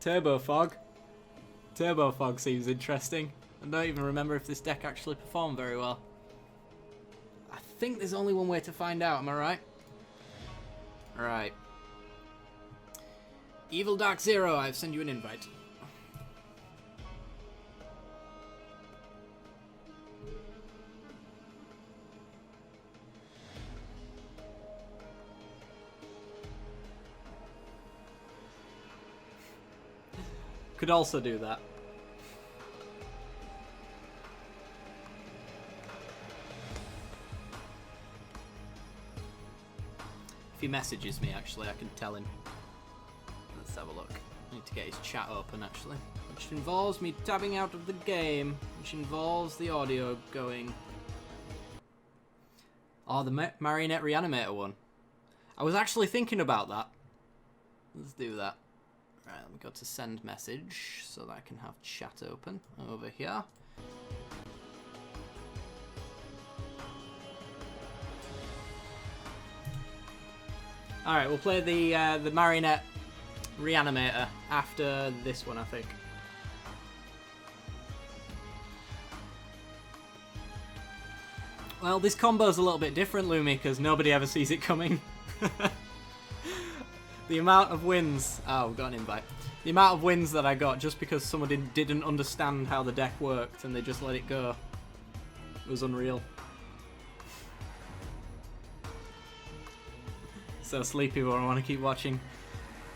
Turbo Fog. Turbo Fog seems interesting. I don't even remember if this deck actually performed very well. I think there's only one way to find out, am I right? Right. Evil Dark Zero, I've sent you an invite. Could also do that. If he messages me, actually, I can tell him. Let's have a look. I need to get his chat open, actually. Which involves me tabbing out of the game. Which involves the audio going. Oh, the Marionette Reanimator one. I was actually thinking about that. Let's do that. Right, let me go to send message so that I can have chat open over here. Alright, we'll play the Marionette Reanimator after this one, I think. Well, this combo's a little bit different, Lumi, because nobody ever sees it coming. The amount of wins... Oh, we've got an invite. The amount of wins that I got just because somebody didn't understand how the deck worked and they just let it go. It was unreal. So sleepy, but I want to keep watching.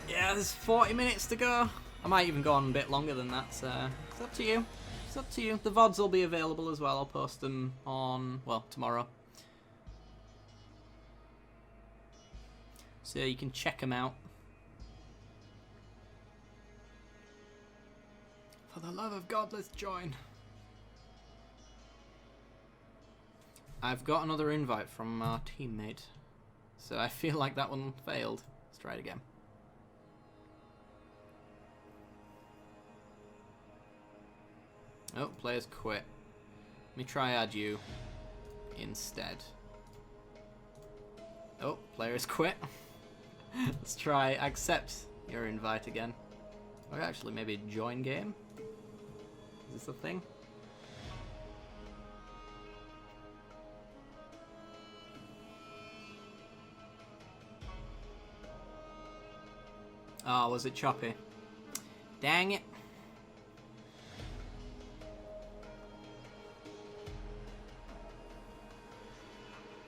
Yeah, there's 40 minutes to go. I might even go on a bit longer than that, so it's up to you. It's up to you. The VODs will be available as well. I'll post them on, well, tomorrow. So you can check them out. For the love of God, let's join. I've got another invite from our teammate. So I feel like that one failed. Let's try it again. Oh, players quit. Let me try add you instead. Oh, players quit. Let's try accept your invite again. Or actually maybe join game. Is this a thing? Oh, was it choppy? Dang it.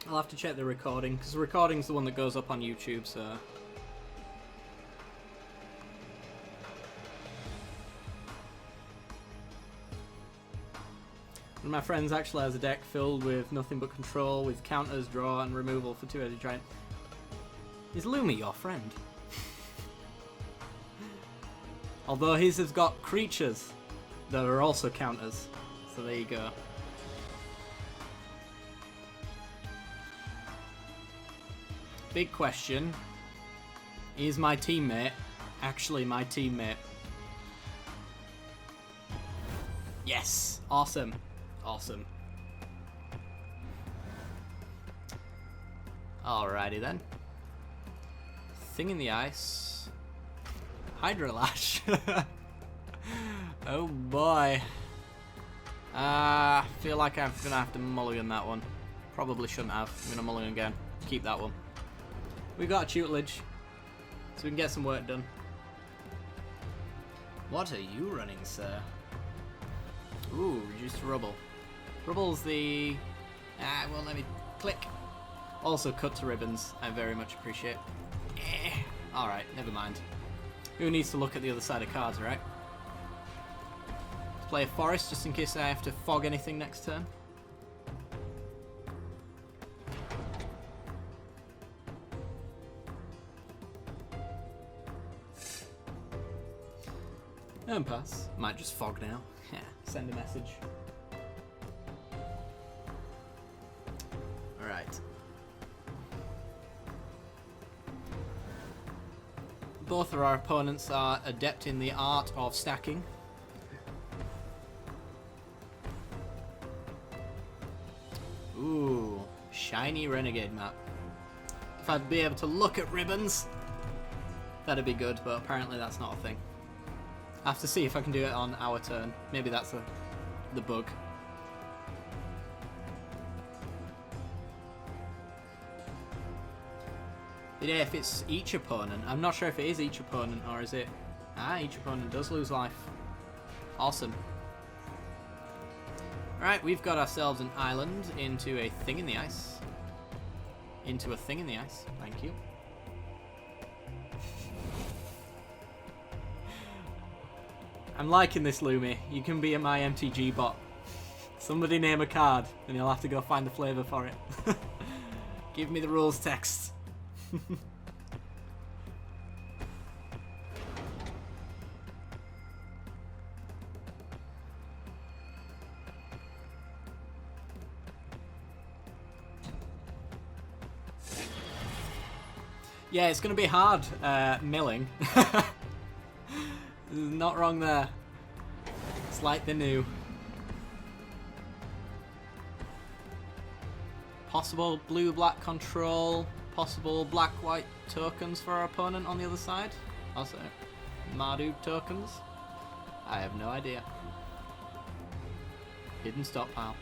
I'll have to check the recording, because the recording's the one that goes up on YouTube, so... One of my friends actually has a deck filled with nothing but control, with counters, draw, and removal for 2-headed giant. Is Lumi your friend? Although his has got creatures that are also counters. So there you go. Big question. Is my teammate actually my teammate? Yes! Awesome. Awesome. Alrighty then. Thing in the ice. Hydrolash. Oh boy. I feel like I'm gonna have to mulligan that one. Probably shouldn't have. I'm gonna mulligan again. Keep that one. We've got a tutelage, so we can get some work done. What are you running, sir? Ooh, reduced rubble. Rubble's the... well, let me click. Also cut to ribbons, I very much appreciate. Alright, never mind. Who needs to look at the other side of cards, right? Let's play a forest just in case I have to fog anything next turn. And pass. Might just fog now. Yeah, send a message. Alright. Both of our opponents are adept in the art of stacking. Ooh, shiny renegade map. If I'd be able to look at ribbons, that'd be good, but apparently that's not a thing. I have to see if I can do it on our turn. Maybe that's the bug. Yeah, if it's each opponent. I'm not sure if it is each opponent or is it... Ah, each opponent does lose life. Awesome. Alright, we've got ourselves an island into a thing in the ice. Into a thing in the ice. Thank you. I'm liking this, Lumi. You can be my MTG bot. Somebody name a card, and you'll have to go find the flavour for it. Give me the rules text. Yeah, it's going to be hard milling. Not wrong there. It's like the new. Possible blue-black control. Possible black-white tokens for our opponent on the other side. Also, Marduk tokens. I have no idea. Hidden stockpile.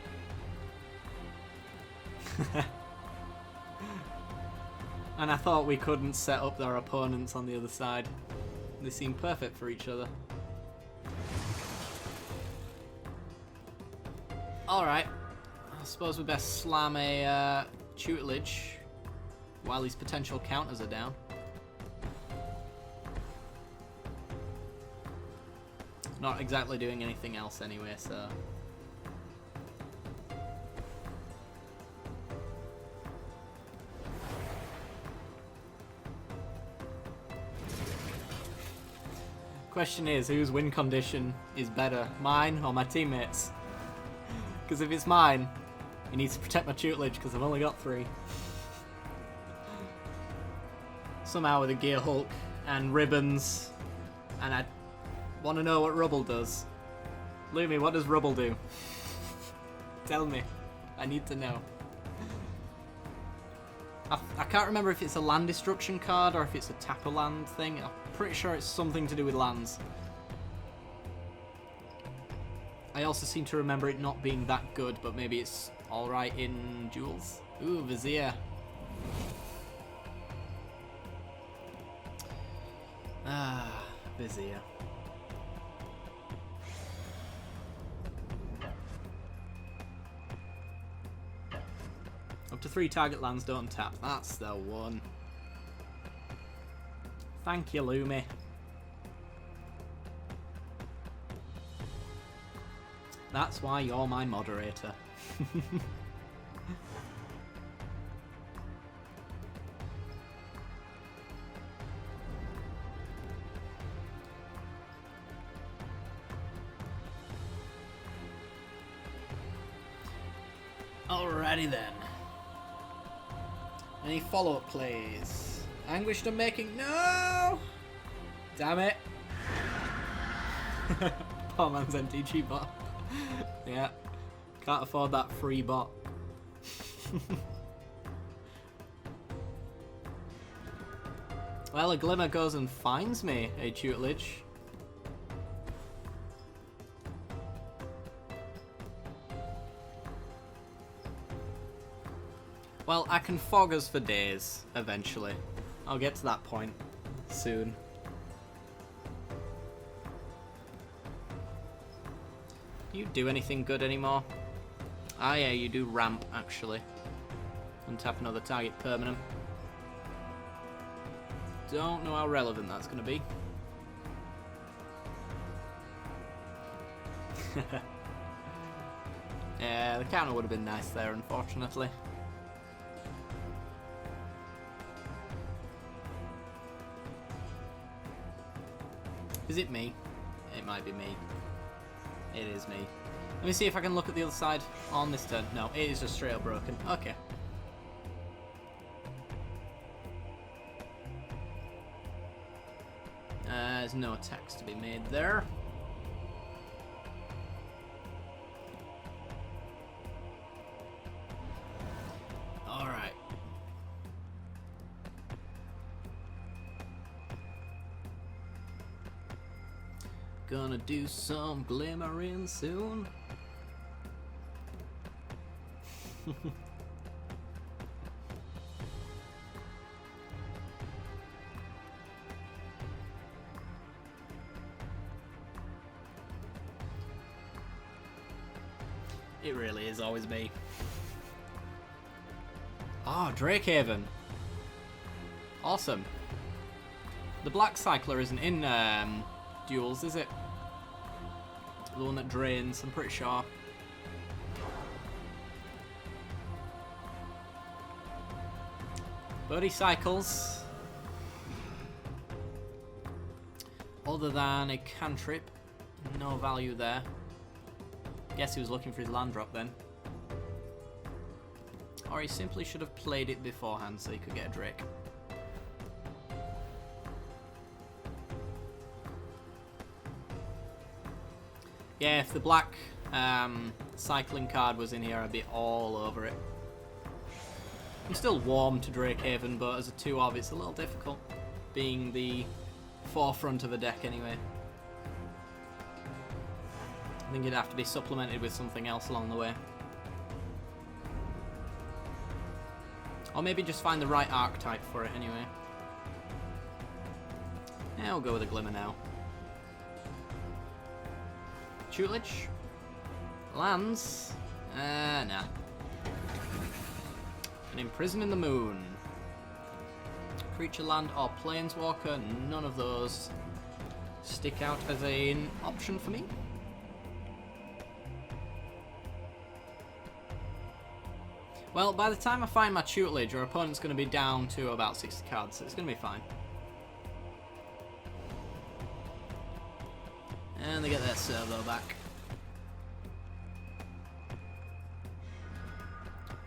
And I thought we couldn't set up our opponents on the other side. They seem perfect for each other. Alright. I suppose we best slam a tutelage while these potential counters are down. Not exactly doing anything else anyway, so... Question is, whose win condition is better, mine or my teammates? Because if it's mine, he needs to protect my tutelage because I've only got 3. Somehow with a Gear Hulk and ribbons, and I want to know what Rubble does. Lumi, what does Rubble do? Tell me. I need to know. I can't remember if it's a land destruction card or if it's a tap a land thing. I'm pretty sure it's something to do with lands. I also seem to remember it not being that good, but maybe it's alright in Duels. Ooh, Vizier. Ah, Vizier. Up to 3 target lands don't tap. That's the one. Thank you, Lumi. That's why you're my moderator. Alrighty then. Any follow-up plays? Anguished and making... No! Damn it. Poor man's MTG bot. Yeah. Can't afford that free bot. Well, a Glimmer goes and finds me a tutelage. Well, I can fog us for days, eventually. I'll get to that point soon. Do you do anything good anymore? Ah yeah, you do ramp, actually. Untap another target permanent. Don't know how relevant that's going to be. Yeah, the counter would have been nice there, unfortunately. Is it me? It might be me. It is me. Let me see if I can look at the other side on this turn. No, it is just straight up broken. Okay. There's no attacks to be made there. Alright. Gonna do some glimmering soon. It really is always me. Oh, Drakehaven. Awesome. The Black Cycler isn't in Duels, is it? The one that drains, I'm pretty sure. But he cycles. Other than a cantrip, no value there. Guess he was looking for his land drop then. Or he simply should have played it beforehand so he could get a Drake. Yeah, if the black cycling card was in here, I'd be all over it. I'm still warm to Drakehaven, but as a 2-of, it's a little difficult, being the forefront of a deck anyway. I think it'd have to be supplemented with something else along the way. Or maybe just find the right archetype for it anyway. Yeah, I'll go with a Glimmer now. Tutelage. Lands. Nah. An Imprison in the Moon. Creature, land, or planeswalker. None of those stick out as an option for me. Well, by the time I find my tutelage, our opponent's going to be down to about 60 cards, so it's going to be fine. And they get their servo back.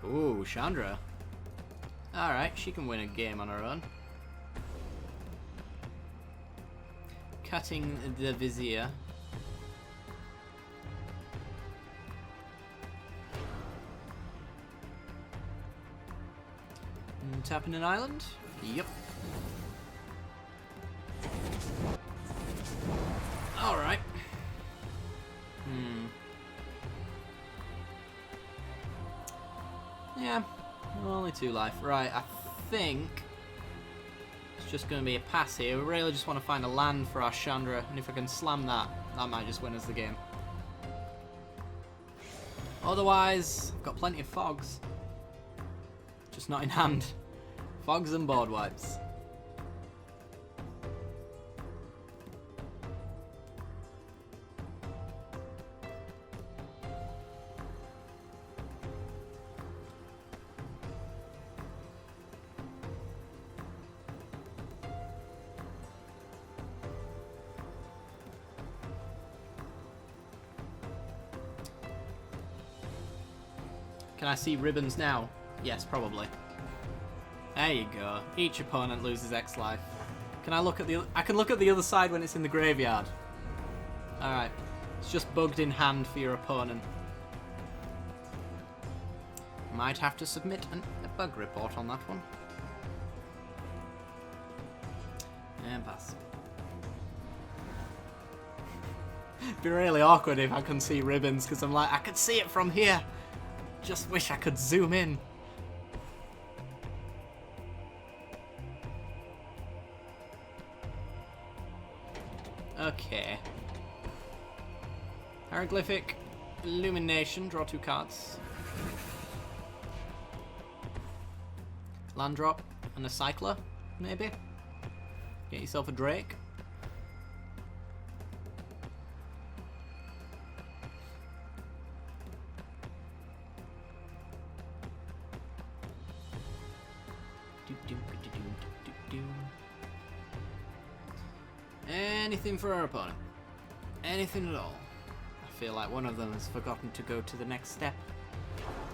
Ooh, Chandra. Alright, she can win a game on her own. Cutting the Vizier. Tapping an island? Yep. Alright. Yeah, only 2 life. Right, I think it's just going to be a pass here. We really just want to find a land for our Chandra, and if I can slam that, that might just win us the game. Otherwise, I've got plenty of fogs. Just not in hand. Fogs and board wipes. Can I see ribbons now? Yes, probably. There you go. Each opponent loses X life. Can I look at the? I can look at the other side when it's in the graveyard. All right. It's just bugged in hand for your opponent. Might have to submit a bug report on that one. And pass. It'd be really awkward if I couldn't see ribbons, because I'm like, I could see it from here. Just wish I could zoom in. Okay. Hieroglyphic Illumination, draw 2 cards. Land drop and a Cycler, maybe? Get yourself a Drake. Anything for our opponent. Anything at all. I feel like one of them has forgotten to go to the next step.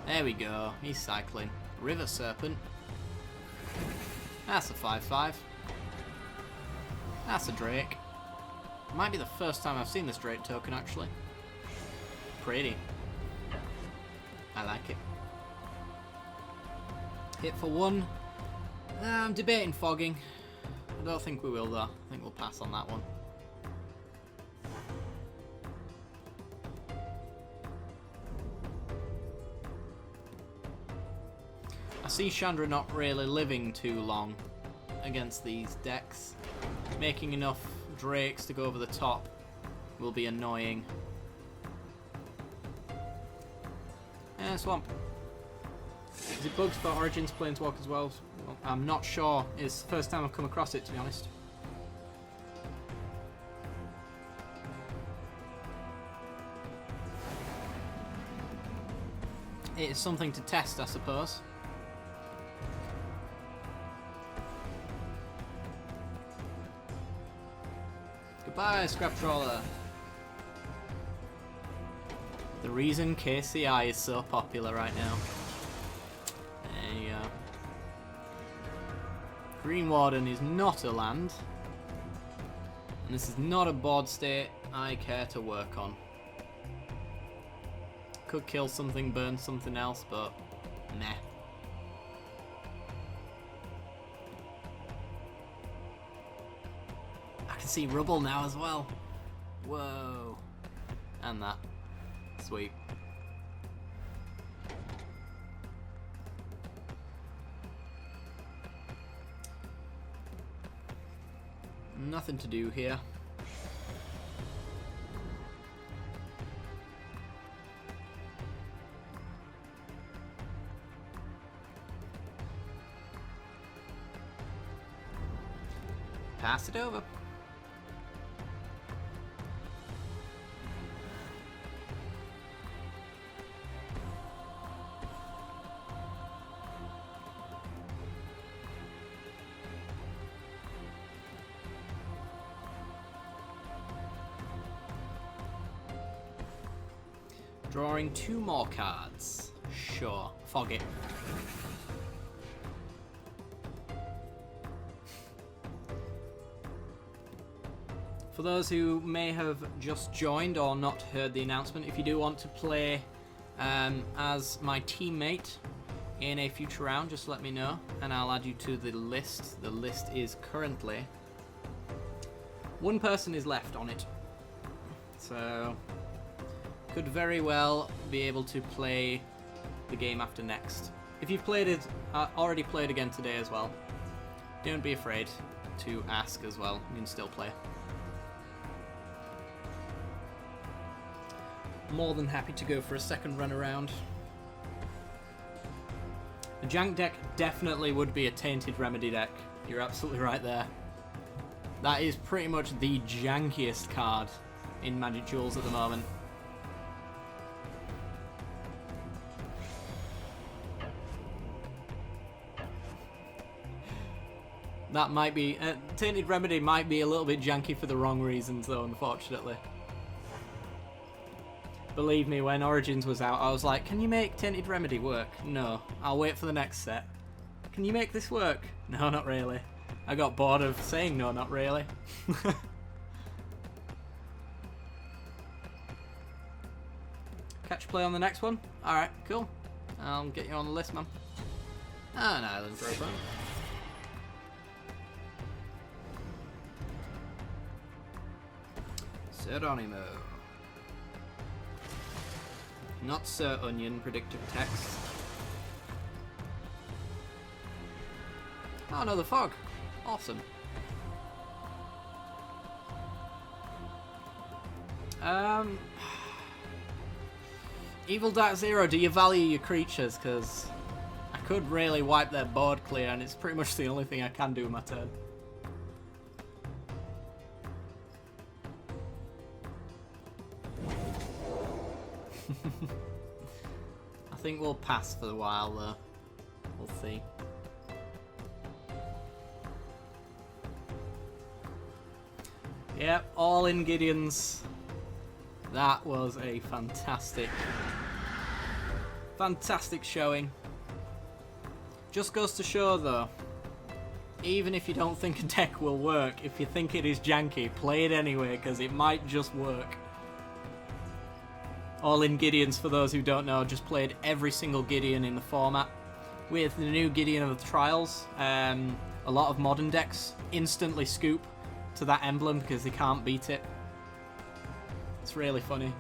There we go. He's cycling. River Serpent. That's a 5/5. That's a Drake. Might be the first time I've seen this Drake token, actually. Pretty. I like it. Hit for 1. I'm debating fogging. I don't think we will, though. I think we'll pass on that one. see Chandra not really living too long against these decks. Making enough drakes to go over the top will be annoying. Swamp. Is it bugs for Origins Planeswalk as well? I'm not sure. It's the first time I've come across it, to be honest. It is something to test, I suppose. Goodbye, Scrap Trawler. The reason KCI is so popular right now. There you go. Green Warden is not a land. And this is not a board state I care to work on. Could kill something, burn something else, but nah. I can see rubble now as well. Whoa. And that. Sweet. Nothing to do here. Pass it over. Drawing 2 more cards. Sure. Fog it. For those who may have just joined or not heard the announcement, if you do want to play as my teammate in a future round, just let me know and I'll add you to the list. The list is currently... 1 person is left on it. So... could very well be able to play the game after next. If you've played it, already played again today as well, don't be afraid to ask as well. You can still play. More than happy to go for a second run around. The jank deck definitely would be a Tainted Remedy deck. You're absolutely right there. That is pretty much the jankiest card in Magic Duels at the moment. That might be... Tainted Remedy might be a little bit janky for the wrong reasons, though, unfortunately. Believe me, when Origins was out, I was like, can you make Tainted Remedy work? No. I'll wait for the next set. Can you make this work? No, not really. I got bored of saying no, not really. Catch play on the next one? Alright, cool. I'll get you on the list, man. An island program. Pseudonimo. Not Sir Onion, predictive text. Oh no, the fog. Awesome. Evil Dark Zero, do you value your creatures? Because I could really wipe their board clear and it's pretty much the only thing I can do in my turn. I think we'll pass for a while though. We'll see. Yep, all in Gideons. That was a fantastic showing. Just goes to show though, even if you don't think a deck will work, if you think it is janky, play it anyway because it might just work. All in Gideons, for those who don't know, just played every single Gideon in the format. With the new Gideon of the Trials, a lot of modern decks instantly scoop to that emblem because they can't beat it. It's really funny.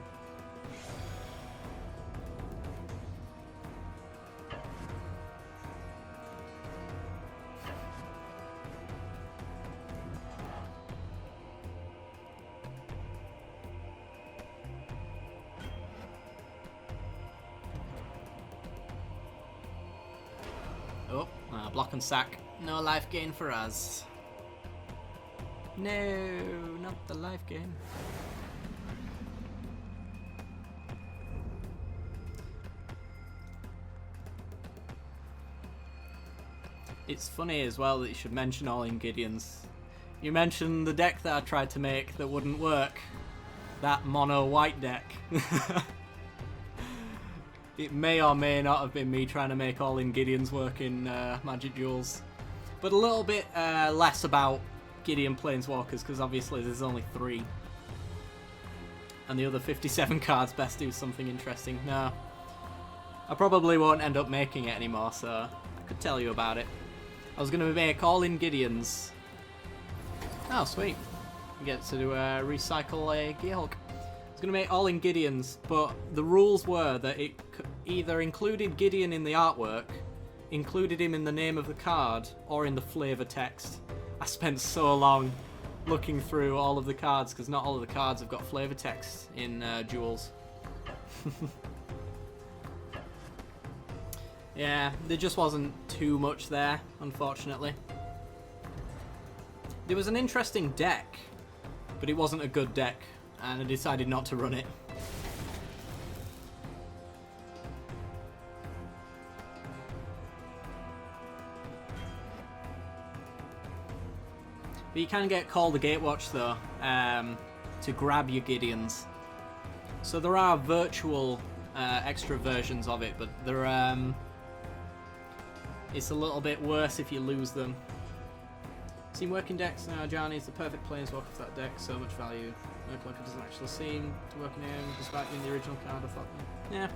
Block and sack. No life gain for us. No, not the life gain. It's funny as well that you should mention all in Gideons. You mentioned the deck that I tried to make that wouldn't work. That mono white deck. It may or may not have been me trying to make all in Gideons work in Magic Duels. But a little bit less about Gideon Planeswalkers, because obviously there's only 3. And the other 57 cards best do something interesting. No. I probably won't end up making it anymore, so I could tell you about it. I was going to make all in Gideons. Oh, sweet. I get to recycle a Gearhulk. I was going to make all in Gideons, but the rules were that it either included Gideon in the artwork, included him in the name of the card, or in the flavor text. I spent so long looking through all of the cards, because not all of the cards have got flavor text in Duels. Yeah, there just wasn't too much there, unfortunately. There was an interesting deck, but it wasn't a good deck, and I decided not to run it. But you can get Call the Gatewatch though, to grab your Gideons. So there are virtual extra versions of it, but they're it's a little bit worse if you lose them. Seen working decks now. Johnny is the perfect planeswalker for that deck. So much value. Murklocker doesn't actually seem to work in him, despite being the original card. I thought, yeah.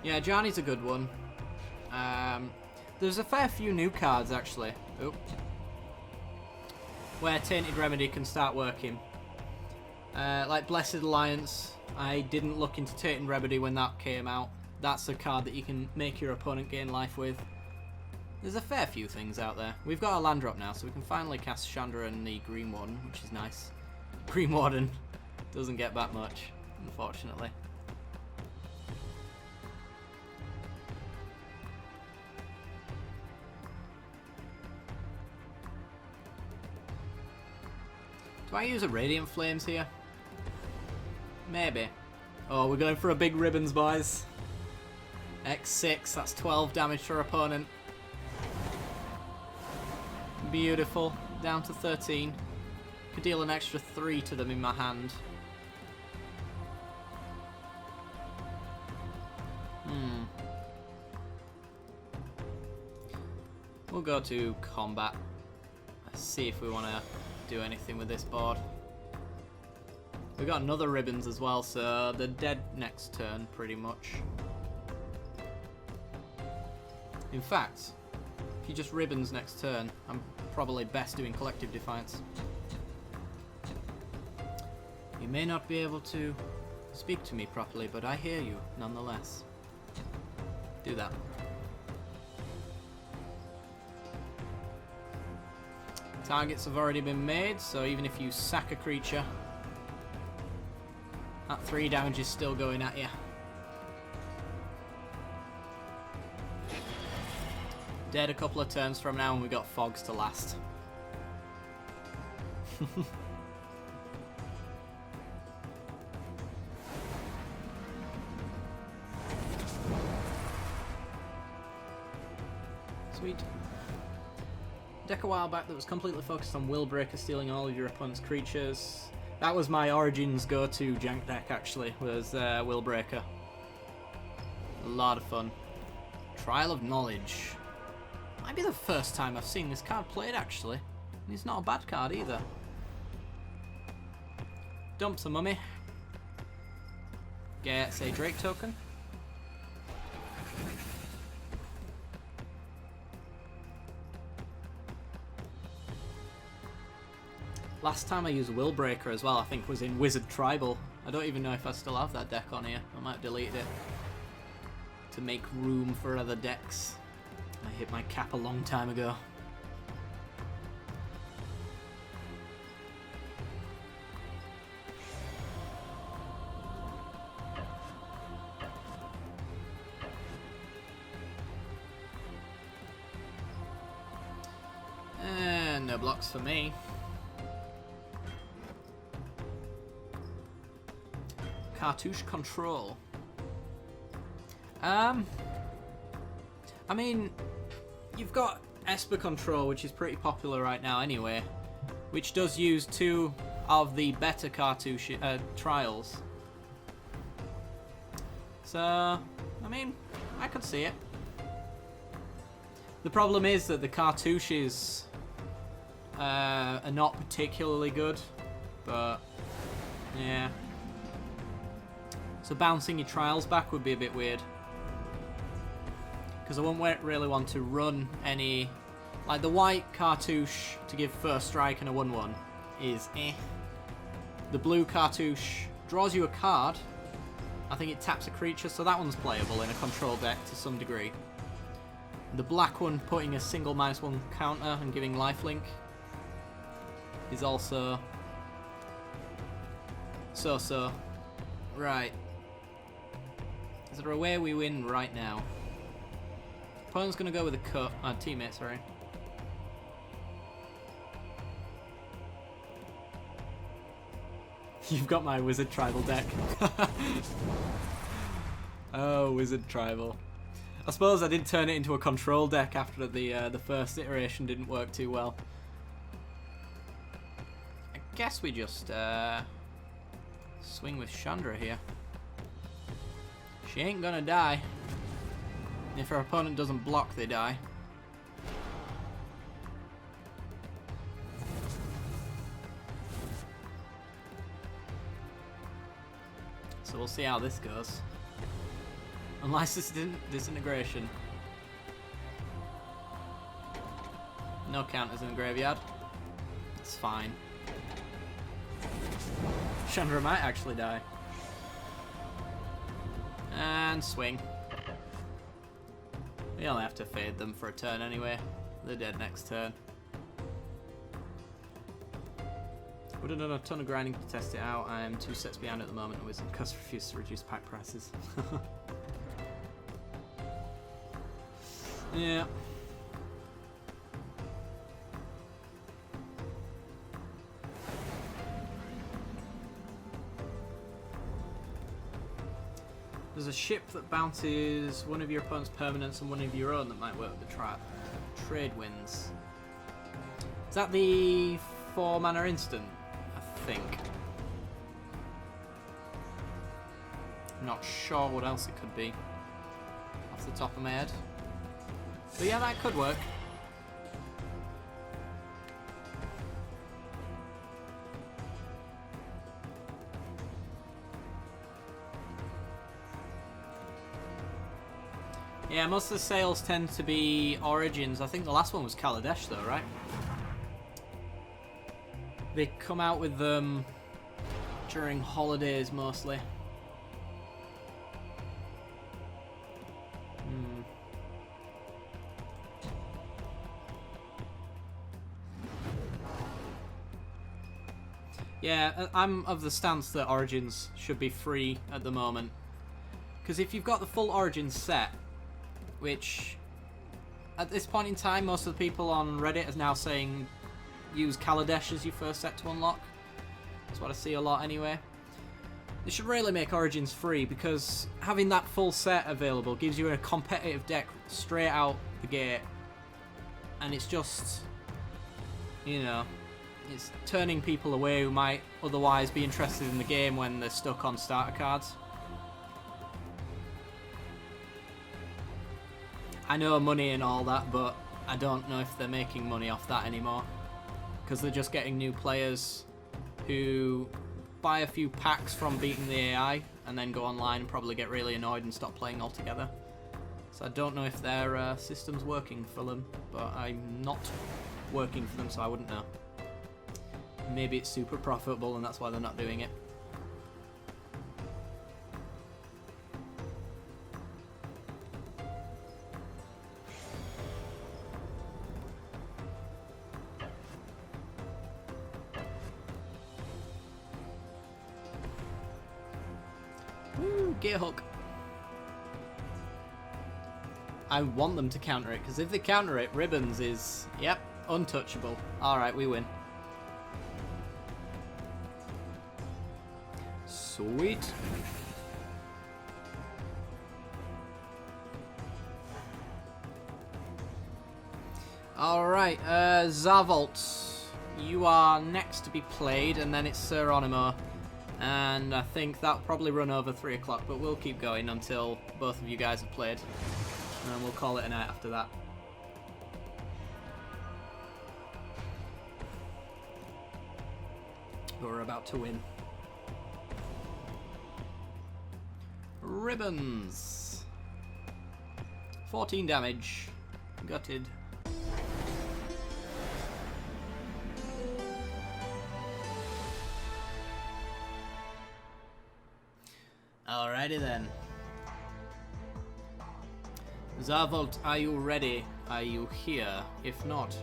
Yeah, Johnny's a good one. There's a fair few new cards actually. Oh. Where Tainted Remedy can start working. Like Blessed Alliance. I didn't look into Tainted Remedy when that came out. That's a card that you can make your opponent gain life with. There's a fair few things out there. We've got a land drop now, so we can finally cast Chandra and the Green Warden, which is nice. Green Warden doesn't get that much, unfortunately. Do I use a Radiant Flames here? Maybe. Oh, we're going for a big ribbons, boys. X6, that's 12 damage to our opponent. Beautiful. Down to 13. Could deal an extra 3 to them in my hand. We'll go to combat. Let's see if we want to do anything with this board. We got another ribbons as well, so they're dead next turn, pretty much. In fact, if you just ribbons next turn, I'm probably best doing Collective Defiance. You may not be able to speak to me properly, but I hear you nonetheless. Do that. Targets have already been made, so even if you sack a creature, that 3 damage is still going at you. Dead a couple of turns from now, and we got Fogs to last. Sweet. Deck a while back that was completely focused on Willbreaker stealing all of your opponent's creatures. That was my Origins go-to jank deck, actually, was Willbreaker. A lot of fun. Trial of Knowledge. Might be the first time I've seen this card played, actually. And it's not a bad card either. Dumps a mummy. Gets a Drake token. Last time I used Willbreaker as well, I think, was in Wizard Tribal. I don't even know if I still have that deck on here. I might delete it to make room for other decks. I hit my cap a long time ago. blocks for me. Cartouche control. I mean, you've got Esper control, which is pretty popular right now anyway, which does use 2 of the better cartouche trials. So, I mean, I could see it. The problem is that the cartouches are not particularly good, but yeah. So bouncing your trials back would be a bit weird. Because I wouldn't really want to run any... Like the white cartouche to give first strike and a 1-1 is eh. The blue cartouche draws you a card. I think it taps a creature, so that one's playable in a control deck to some degree. The black one putting a single -1 counter and giving lifelink is also so. Right. Is there a way we win right now? Opponent's going to go with a cut. Teammate, sorry. You've got my Wizard Tribal deck. Oh, Wizard Tribal. I suppose I did turn it into a control deck after the first iteration didn't work too well. I guess we just swing with Chandra here. She ain't gonna die. If her opponent doesn't block, they die. So we'll see how this goes. Unless it's disintegration. No counters in the graveyard. It's fine. Chandra might actually die. And swing. We only have to fade them for a turn anyway. They're dead next turn. Would have done a ton of grinding to test it out. I am 2 sets behind at the moment. Wizard because refused to reduce pack prices. Yeah. There's a ship that bounces one of your opponent's permanents and one of your own that might work with the trade wins. Is that the 4 mana instant? I think. I'm not sure what else it could be off the top of my head. But yeah, that could work. Yeah, most of the sales tend to be Origins. I think the last one was Kaladesh though, right? They come out with them during holidays mostly. Yeah, I'm of the stance that Origins should be free at the moment. Because if you've got the full Origins set, which at this point in time most of the people on Reddit is now saying use Kaladesh as your first set to unlock. That's what I see a lot anyway. They should really make Origins free because having that full set available gives you a competitive deck straight out the gate. And it's just, you know, it's turning people away who might otherwise be interested in the game when they're stuck on starter cards. I know money and all that, but I don't know if they're making money off that anymore. Because they're just getting new players who buy a few packs from beating the AI and then go online and probably get really annoyed and stop playing altogether. So I don't know if their system's working for them, but I'm not working for them, so I wouldn't know. Maybe it's super profitable and that's why they're not doing it. Woo, Gear Hook. I want them to counter it, because if they counter it, Ribbons is, yep, Untouchable. Alright, we win. Sweet. Alright, Zarvolt, you are next to be played, and then it's Seronimo. And I think that'll probably run over 3 o'clock, but we'll keep going until both of you guys have played. And we'll call it a night after that. We're about to win. Ribbons. 14 damage. Gutted. Alrighty then. Zarvolt, are you ready? Are you here? If not,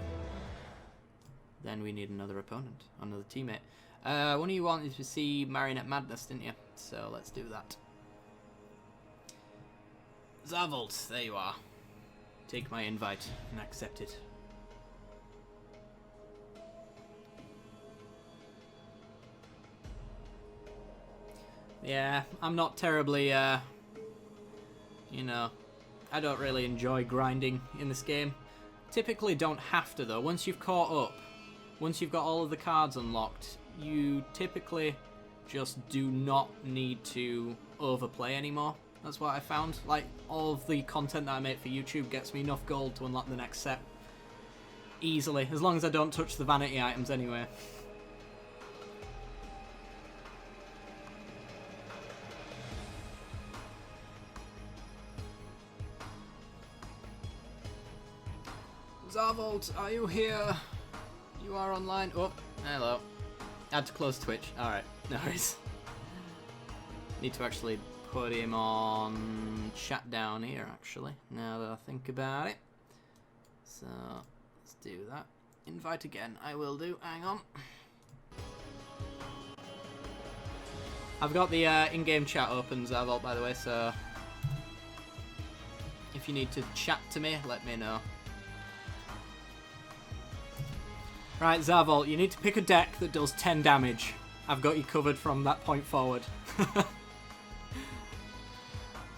then we need another opponent, another teammate. One of you wanted to see Marionette Madness, didn't you? So let's do that. Zarvolt, there you are. Take my invite and accept it. Yeah, I'm not terribly, you know, I don't really enjoy grinding in this game. Typically don't have to though. Once you've caught up, once you've got all of the cards unlocked, you typically just do not need to overplay anymore. That's what I found. Like, all of the content that I make for YouTube gets me enough gold to unlock the next set easily, as long as I don't touch the vanity items anyway. Zarvolt, are you here? You are online. Oh, hello. I had to close Twitch. Alright, no worries. Need to actually put him on chat down here, actually, now that I think about it. So, let's do that. Invite again, I will do. Hang on. I've got the in-game chat open, Zarvolt, by the way, so if you need to chat to me, let me know. Right, Zarvolt, you need to pick a deck that does 10 damage. I've got you covered from that point forward.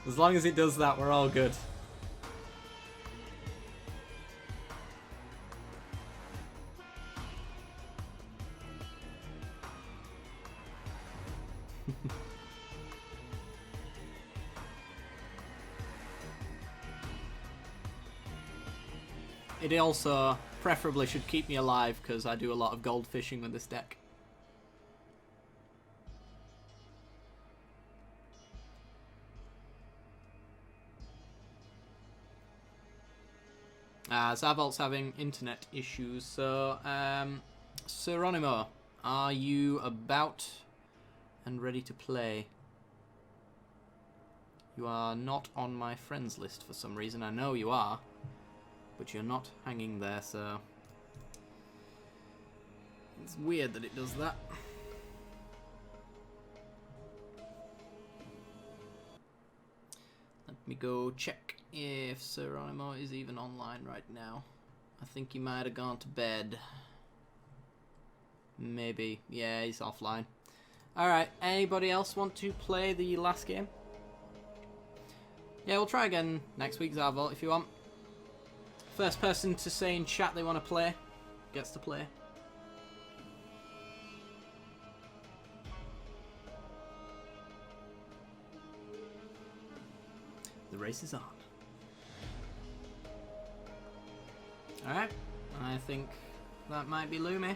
As long as it does that, we're all good. It also preferably should keep me alive because I do a lot of gold fishing with this deck. Zarvolt's having internet issues, so Seronimo, are you about and ready to play? You are not on my friends list for some reason. I know you are, but you're not hanging there, so it's weird that it does that. Let me go check if Seronimo is even online right now. I think he might have gone to bed. Maybe. Yeah, he's offline. Alright, anybody else want to play the last game? Yeah, we'll try again next week, Zarvolt, if you want. First person to say in chat they want to play gets to play. The race is on. Alright, I think that might be Lumi.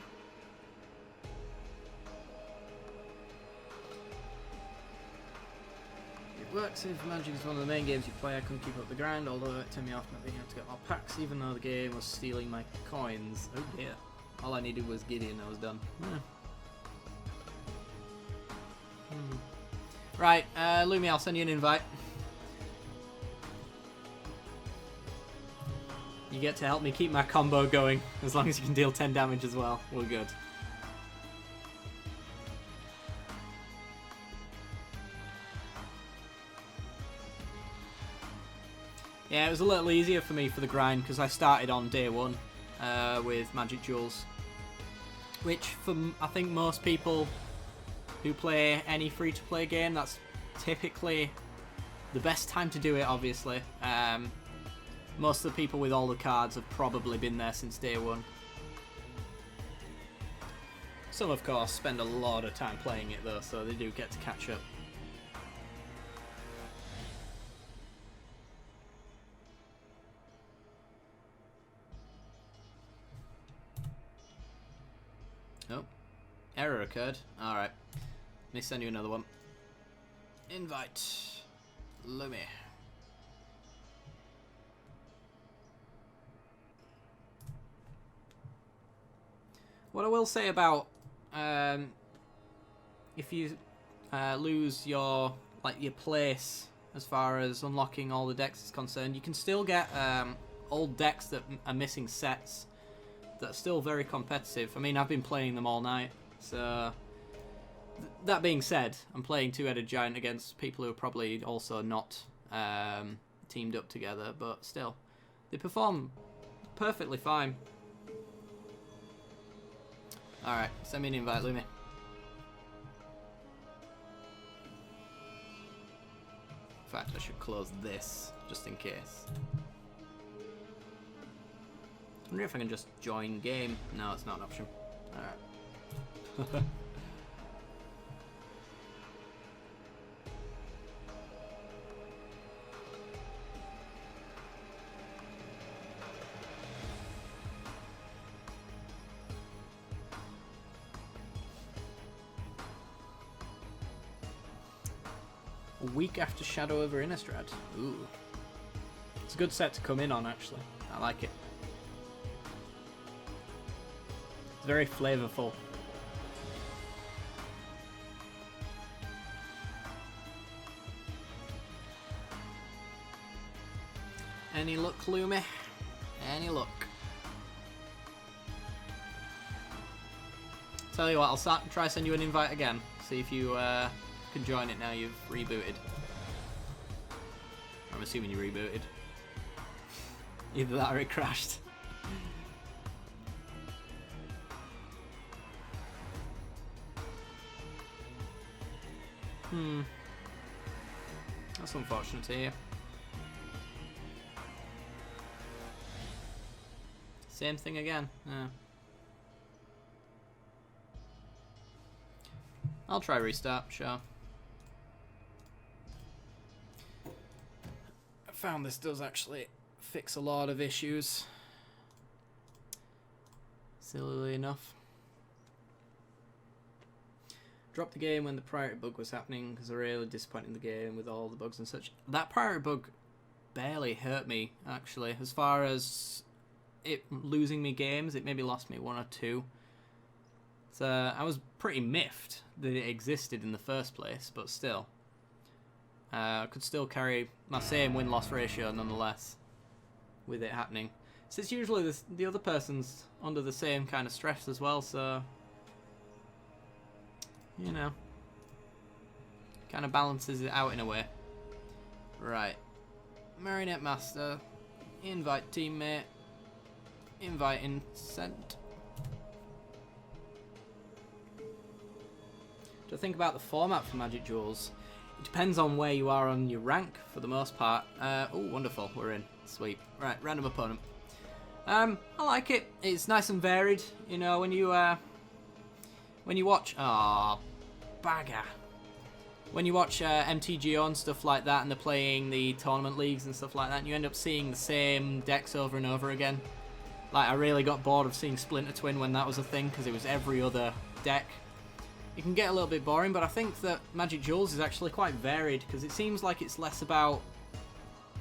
It works if Magic is one of the main games you play. I couldn't keep up the grind, although it turned me off not being able to get more packs, even though the game was stealing my coins. Oh dear. All I needed was Gideon, I was done. Right, Lumi, I'll send you an invite. You get to help me keep my combo going, as long as you can deal 10 damage as well. We're good. Yeah, it was a little easier for me for the grind, because I started on day 1. with Magic Duels, which for I think most people who play any free-to-play game, that's typically the best time to do it, obviously. Most of the people with all the cards have probably been there since day one. Some, of course, spend a lot of time playing it, though, so they do get to catch up. Oh, error occurred. Alright, let me send you another one. Invite Lumi. What I will say about if you lose your place as far as unlocking all the decks is concerned, you can still get old decks that are missing sets that are still very competitive. I mean, I've been playing them all night, so that being said, I'm playing Two-Headed Giant against people who are probably also not teamed up together, but still, they perform perfectly fine. Alright, send me an invite, Lumi. In fact, I should close this, just in case. I wonder if I can just join game. No, it's not an option. Alright. A week after Shadow over Innistrad. Ooh. It's a good set to come in on, actually. I like it. It's very flavorful. Any luck, Lumi? Any luck? Tell you what, I'll try send you an invite again. See if you can join it now you've rebooted. I'm assuming you rebooted. Either that or it crashed. That's unfortunate to hear. Same thing again. Yeah. I'll try restart, sure. I found this does actually fix a lot of issues. Sillily enough. Dropped the game when the priority bug was happening because I really disappointed in the game with all the bugs and such. That priority bug barely hurt me, actually. As far as it losing me games, it maybe lost me 1 or 2. So I was pretty miffed that it existed in the first place, but still. I could still carry my same win-loss ratio nonetheless with it happening. So it's usually the other person's under the same kind of stress as well, so you know, kind of balances it out in a way. Right. Marionette Master. Invite teammate. Invite in sent. To think about the format for Magic Duels, it depends on where you are on your rank for the most part. Oh, wonderful. We're in. Sweet. Right, random opponent. I like it. It's nice and varied. You know, when you watch... Aw, bagger. When you watch MTGO and stuff like that, and they're playing the tournament leagues and stuff like that, and you end up seeing the same decks over and over again. Like, I really got bored of seeing Splinter Twin when that was a thing, because it was every other deck. It can get a little bit boring, but I think that Magic Duels is actually quite varied, because it seems like it's less about...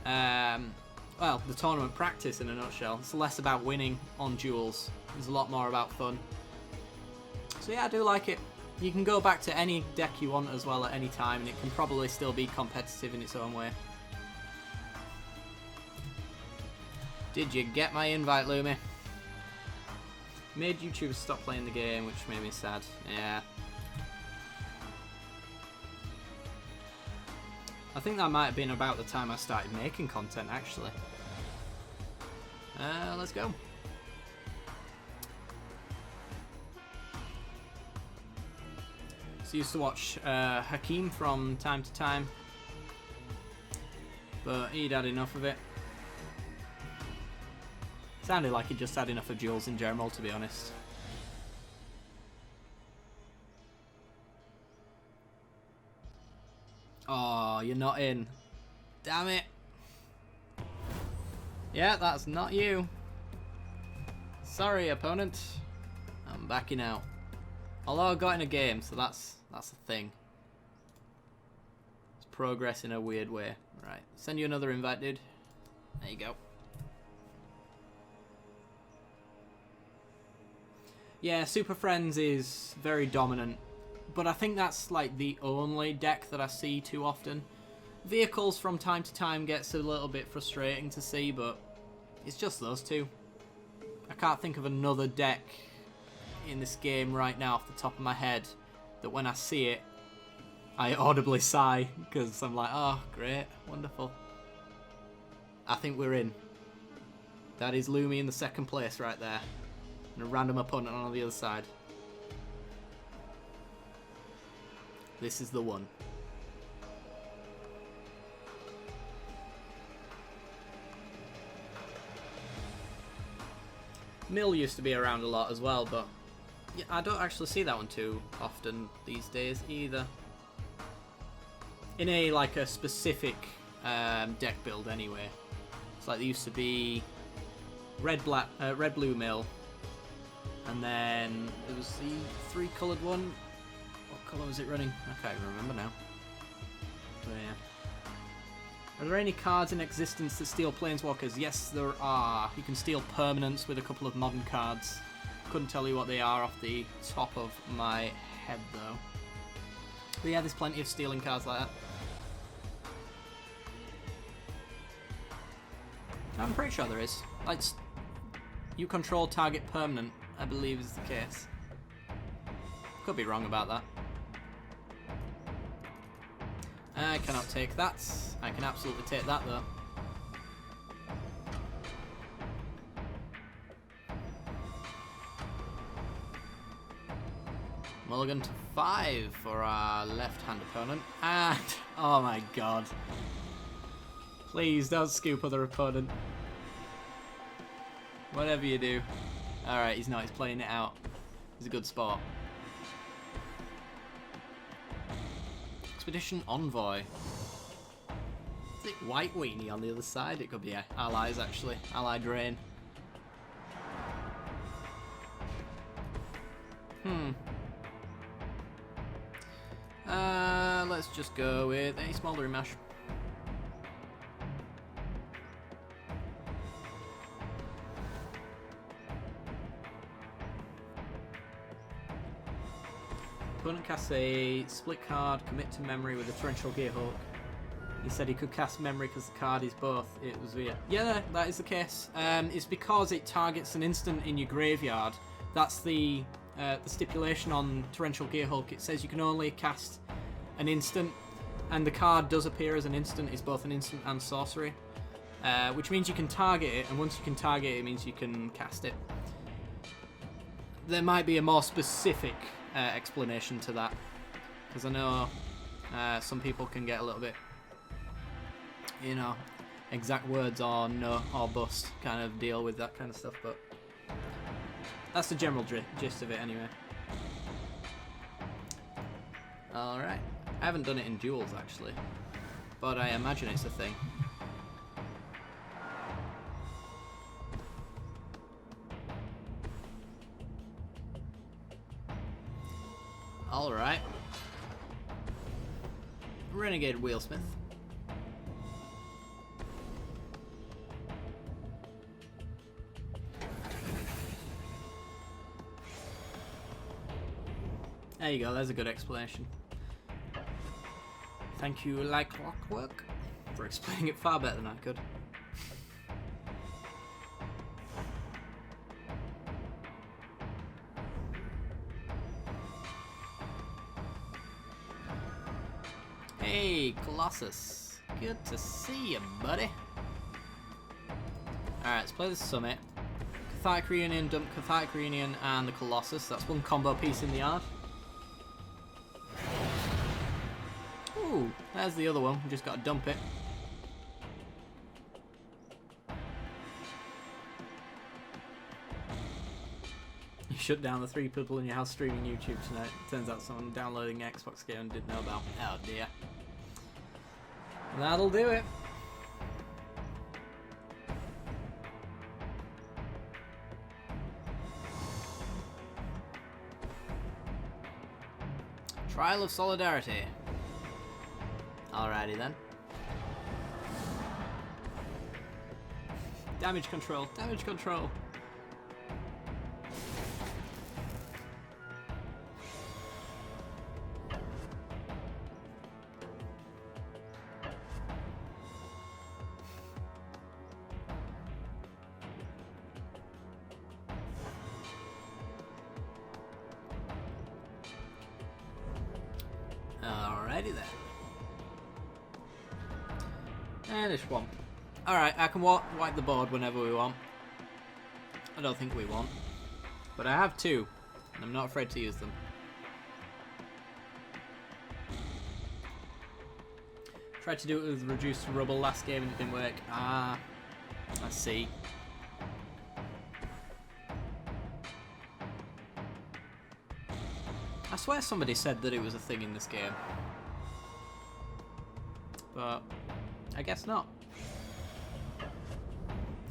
well, the tournament practice in a nutshell. It's less about winning on duels. There's a lot more about fun. So yeah, I do like it. You can go back to any deck you want as well at any time, and it can probably still be competitive in its own way. Did you get my invite, Lumi? Made YouTubers stop playing the game, which made me sad. Yeah. I think that might have been about the time I started making content, actually. Let's go. So I used to watch Hakeem from time to time, but he'd had enough of it. Sounded like he just had enough of duels in general, to be honest. Oh, you're not in. Damn it. Yeah, that's not you. Sorry, opponent. I'm backing out. Although I got in a game, so that's a thing. It's progress in a weird way. Right, send you another invite, dude. There you go. Yeah, Super Friends is very dominant, but I think that's like the only deck that I see too often. Vehicles from time to time gets a little bit frustrating to see, but it's just those two. I can't think of another deck in this game right now off the top of my head that when I see it, I audibly sigh because I'm like, oh, great, wonderful. I think we're in. That is Lumi in the second place right there. And a random opponent on the other side. This is the one. Mill used to be around a lot as well, but yeah, I don't actually see that one too often these days either. In a specific deck build anyway. It's like there used to be red blue Mill. And then there was the 3-coloured one. What colour was it running? I can't even remember now. But yeah. Are there any cards in existence that steal Planeswalkers? Yes, there are. You can steal permanents with a couple of modern cards. Couldn't tell you what they are off the top of my head though. But yeah, there's plenty of stealing cards like that. I'm pretty sure there is. Like, you control target permanent, I believe is the case. Could be wrong about that. I cannot take that. I can absolutely take that though. Mulligan to 5 for our left-hand opponent. And, oh my god. Please don't scoop other opponent. Whatever you do. Alright, he's not. He's playing it out. He's a good spot. Expedition Envoy. Is it White Weenie on the other side? It could be allies, actually. Ally Drain. Let's just go with a Smoldering Mash. Opponent casts a split card, commit to memory with a Torrential Gearhawk. He said he could cast memory because the card is both. It was weird. Yeah, that is the case. It's because it targets an instant in your graveyard. That's the stipulation on Torrential Gearhawk. It says you can only cast an instant, and the card does appear as an instant. It's both an instant and sorcery, which means you can target it, and once you can target it, it means you can cast it. There might be a more specific explanation to that, because I know some people can get a little bit, you know, exact words or no or bust kind of deal with that kind of stuff, but that's the general gist of it anyway. Alright, I haven't done it in duels actually, but I imagine it's a thing. Alright. Renegade Wheelsmith. There you go, there's a good explanation. Thank you, like clockwork, for explaining it far better than I could. Hey, Colossus. Good to see you, buddy. Alright, let's play the Summit. Cathartic Reunion, dump Cathartic Reunion and the Colossus. That's one combo piece in the yard. There's the other one. We just got to dump it. You shut down the 3 people in your house streaming YouTube tonight. Turns out someone downloading an Xbox game and didn't know about. Oh dear. That'll do it. Trial of Solidarity. Alrighty then. Damage control, damage control. Alrighty then. And a swamp. Alright, I can wipe the board whenever we want. I don't think we want. But I have 2, and I'm not afraid to use them. Tried to do it with reduced rubble last game and it didn't work. Ah, I see. I swear somebody said that it was a thing in this game. But I guess not.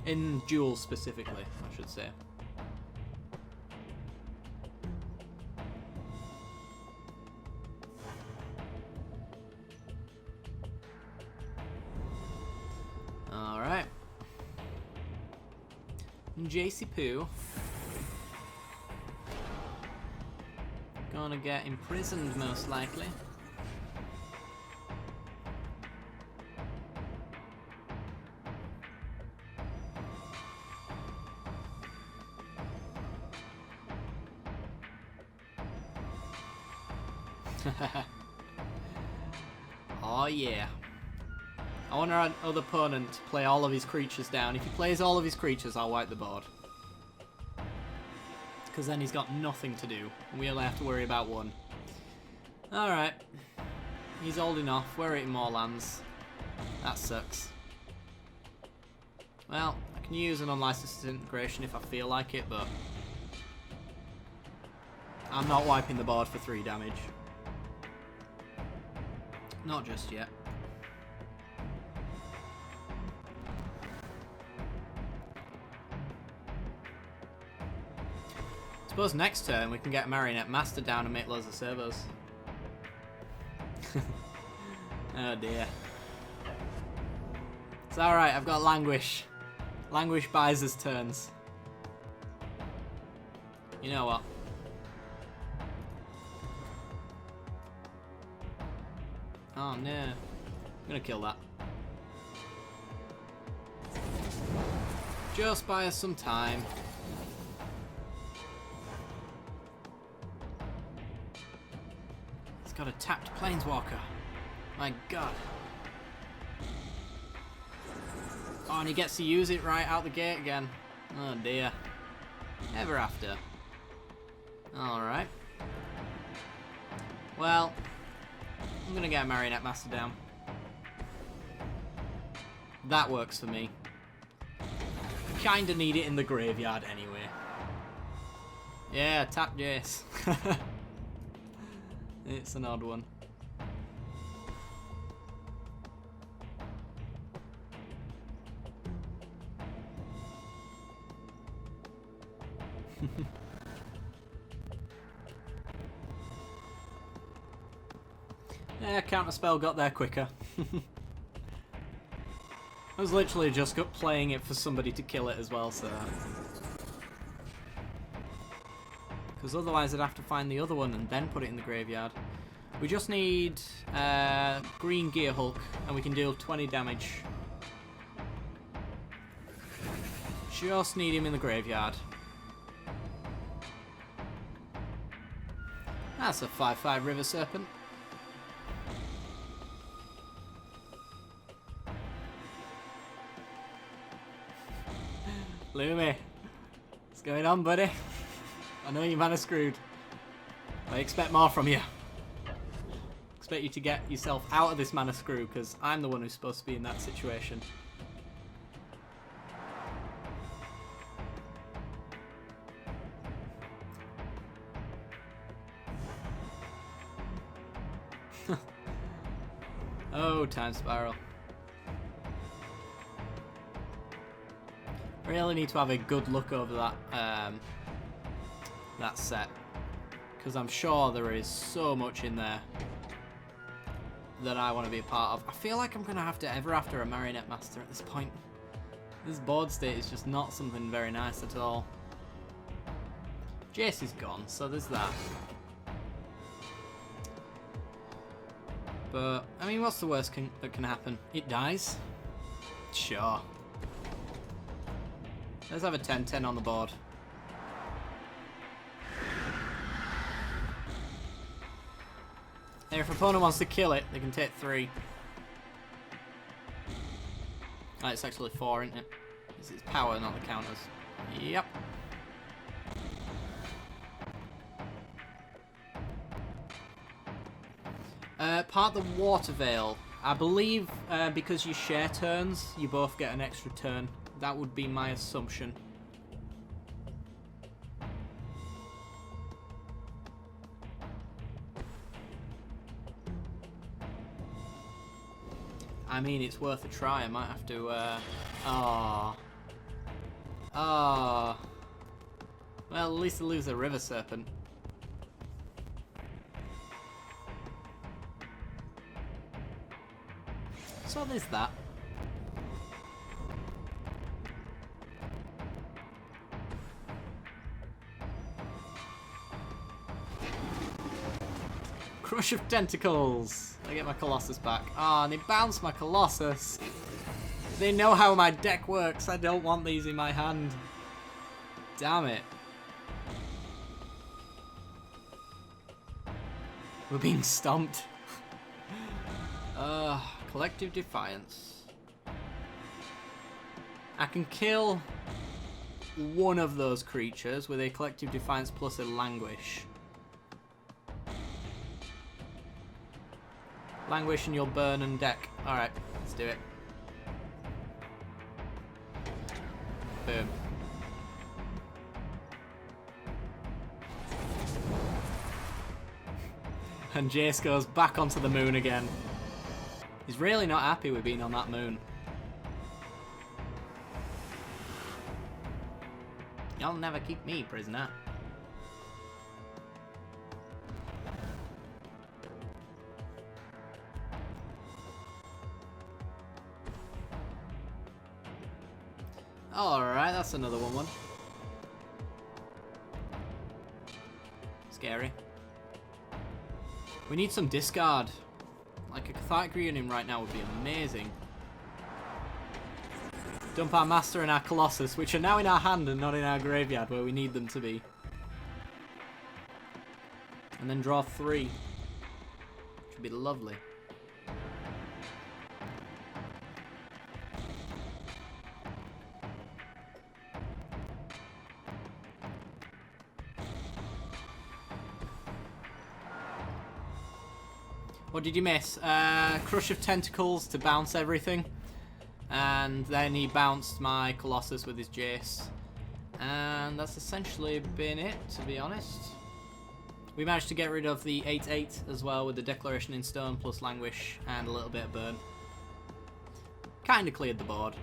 In Duels specifically, I should say. Alright. JC Poo. Gonna get imprisoned most likely. Oh yeah. I want our other opponent to play all of his creatures down. If he plays all of his creatures, I'll wipe the board. Because then he's got nothing to do. And we only have to worry about one. Alright. He's old enough. We're eating more lands. That sucks. Well, I can use an unlicensed integration if I feel like it, but I'm not wiping the board for 3 damage. Not just yet. Suppose next turn we can get Marionette Master down and make loads of servos. Oh dear. It's alright, I've got Languish. Languish buys us turns. You know what? Oh no. I'm gonna kill that. Just buy us some time. He's got a tapped Planeswalker. My god. Oh, and he gets to use it right out the gate again. Oh dear. Ever after. Alright. Well, I'm gonna get a Marionette Master down. That works for me. Kinda need it in the graveyard anyway. Yeah, tap Jace. It's an odd one. Yeah, counterspell got there quicker. I was literally just playing it for somebody to kill it as well, so. Because otherwise I'd have to find the other one and then put it in the graveyard. We just need green Gear Hulk and we can deal 20 damage. Just need him in the graveyard. That's a 5/5 River Serpent. Lumi, what's going on, buddy? I know you're man of screwed. I expect more from you. expect you to get yourself out of this mana screw, because I'm the one who's supposed to be in that situation. Oh, time spiral. I really need to have a good look over that that set, because I'm sure there is so much in there that I want to be a part of. I feel like I'm going to have to ever after a Marionette Master at this point. This board state is just not something very nice at all. Jace is gone, so there's that. But, I mean, what's the worst that can happen? It dies? Sure. Let's have a 10-10 on the board. And if an opponent wants to kill it, they can take 3. Oh, it's actually 4, isn't it? It's its power, not the counters. Yep. Part the Water Veil. I believe because you share turns, you both get an extra turn. That would be my assumption. I mean, it's worth a try. I might have to, Well, at least I lose a River Serpent. So there's that. Crush of Tentacles. I get my Colossus back. Ah, and they bounce my Colossus. They know how my deck works. I don't want these in my hand. Damn it. We're being stomped. Collective Defiance. I can kill one of those creatures with a Collective Defiance plus a Languish. Languish and you'll burn and deck. Alright, let's do it. Boom. And Jace goes back onto the moon again. He's really not happy with being on that moon. You'll never keep me prisoner. Alright, that's another 1/1. Scary. We need some discard. Like a Cathartic Reunion right now would be amazing. Dump our Master and our Colossus, which are now in our hand and not in our graveyard where we need them to be. And then draw 3. Which would be lovely. What did you miss? Crush of Tentacles to bounce everything. And then he bounced my Colossus with his Jace. And that's essentially been it, to be honest. We managed to get rid of the 8/8 as well with the Declaration in Stone plus Languish and a little bit of burn. Kind of cleared the board.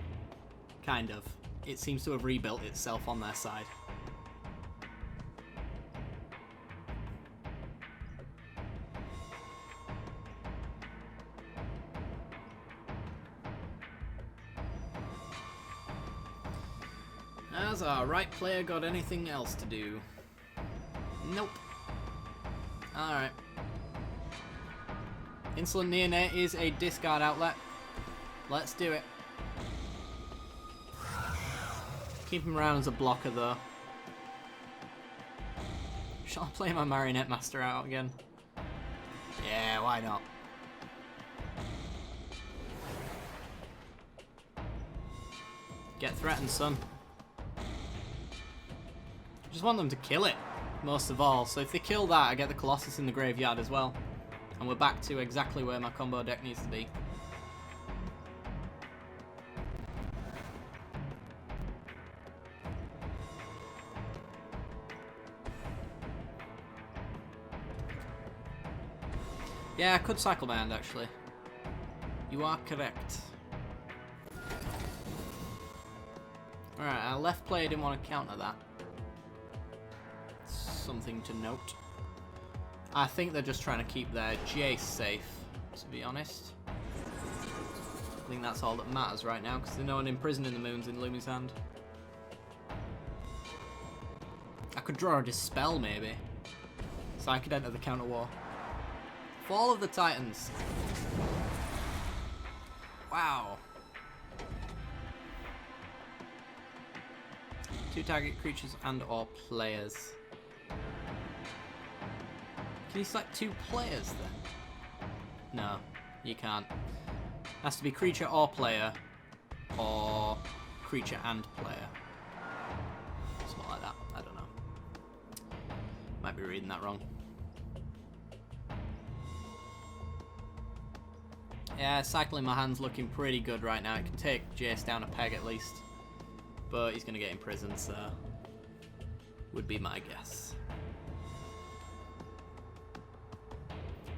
Kind of. It seems to have rebuilt itself on their side. Has our right player got anything else to do? Nope. Alright. Insolent Neonate is a discard outlet. Let's do it. Keep him around as a blocker though. Shall I play my Marionette Master out again? Yeah, why not? Get threatened, son. I just want them to kill it, most of all. So if they kill that, I get the Colossus in the graveyard as well. And we're back to exactly where my combo deck needs to be. Yeah, I could cycle my hand, actually. You are correct. Alright, our left player didn't want to counter that. Something to note. I think they're just trying to keep their Jace safe, to be honest. I think that's all that matters right now, because there's no one imprisoning the moons in Lumi's hand. I could draw a Dispel, maybe. So I could enter the counter war. Fall of the Titans. Wow. 2 target creatures and or players. Can you select 2 players then? No, you can't. Has to be creature or player, or creature and player. Something like that. I don't know. Might be reading that wrong. Yeah, cycling my hand's looking pretty good right now. It can take Jace down a peg at least. But he's going to get imprisoned, so would be my guess.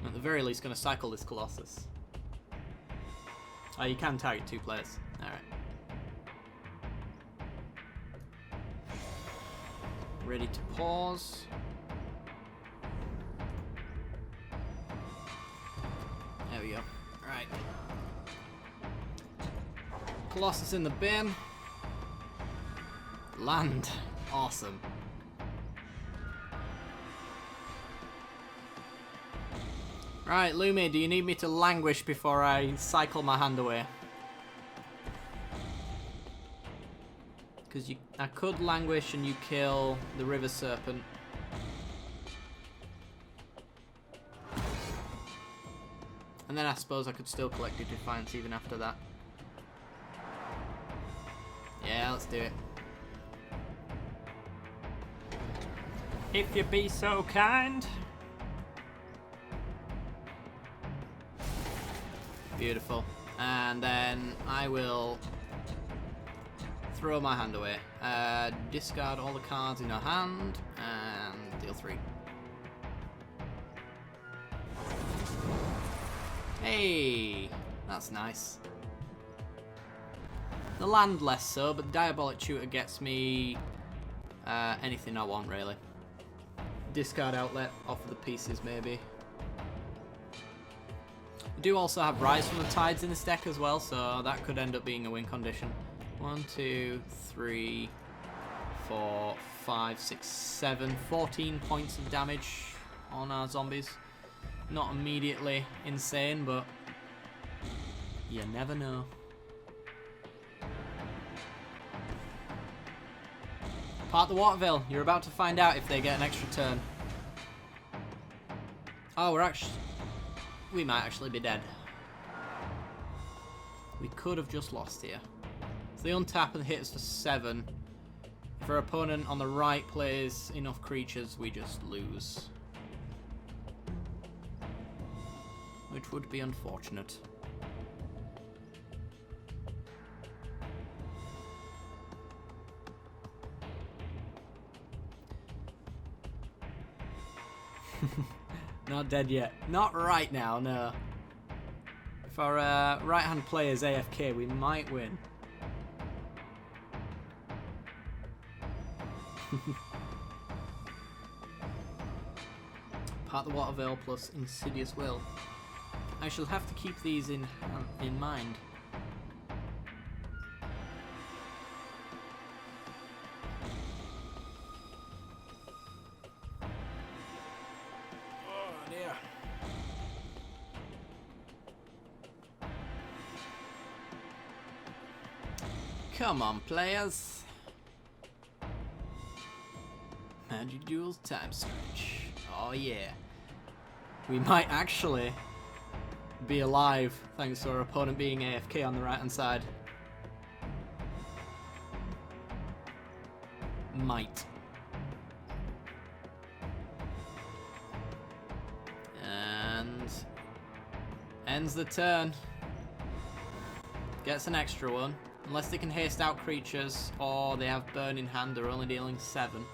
At the very least, going to cycle this Colossus. Oh, you can target 2 players. Alright. Ready to pause. There we go. Right. Colossus in the bin. Land. Awesome. Right, Lumi, do you need me to languish before I cycle my hand away? Because I could languish and you kill the River Serpent. And then I suppose I could still collect your Defiance even after that. Yeah, let's do it. If you be so kind. Beautiful. And then I will throw my hand away. Discard all the cards in her hand and deal 3. Hey, that's nice. The land less so, but Diabolic Tutor gets me anything I want really. Discard outlet, offer the pieces maybe. We do also have Rise from the Tides in this deck as well, so that could end up being a win condition. 1, 2, 3, 4, 5, 6, 7, 14 points of damage on our zombies. Not immediately insane, but you never know. Part the Waterville. You're about to find out if they get an extra turn. Oh, we might actually be dead. We could have just lost here. So they untap and hit us for 7. If our opponent on the right plays enough creatures, we just lose. Which would be unfortunate. Not dead yet. Not right now, no. If our right-hand player is AFK, we might win. Part the Water Veil plus Insidious Will. I shall have to keep these in mind. Oh dear. Come on, players. Magic Duels time stretch. Oh yeah. We might actually be alive thanks to our opponent being AFK on the right hand side. Might. And Ends the turn. Gets an extra one. Unless they can haste out creatures or they have burn in hand, they're only dealing 7.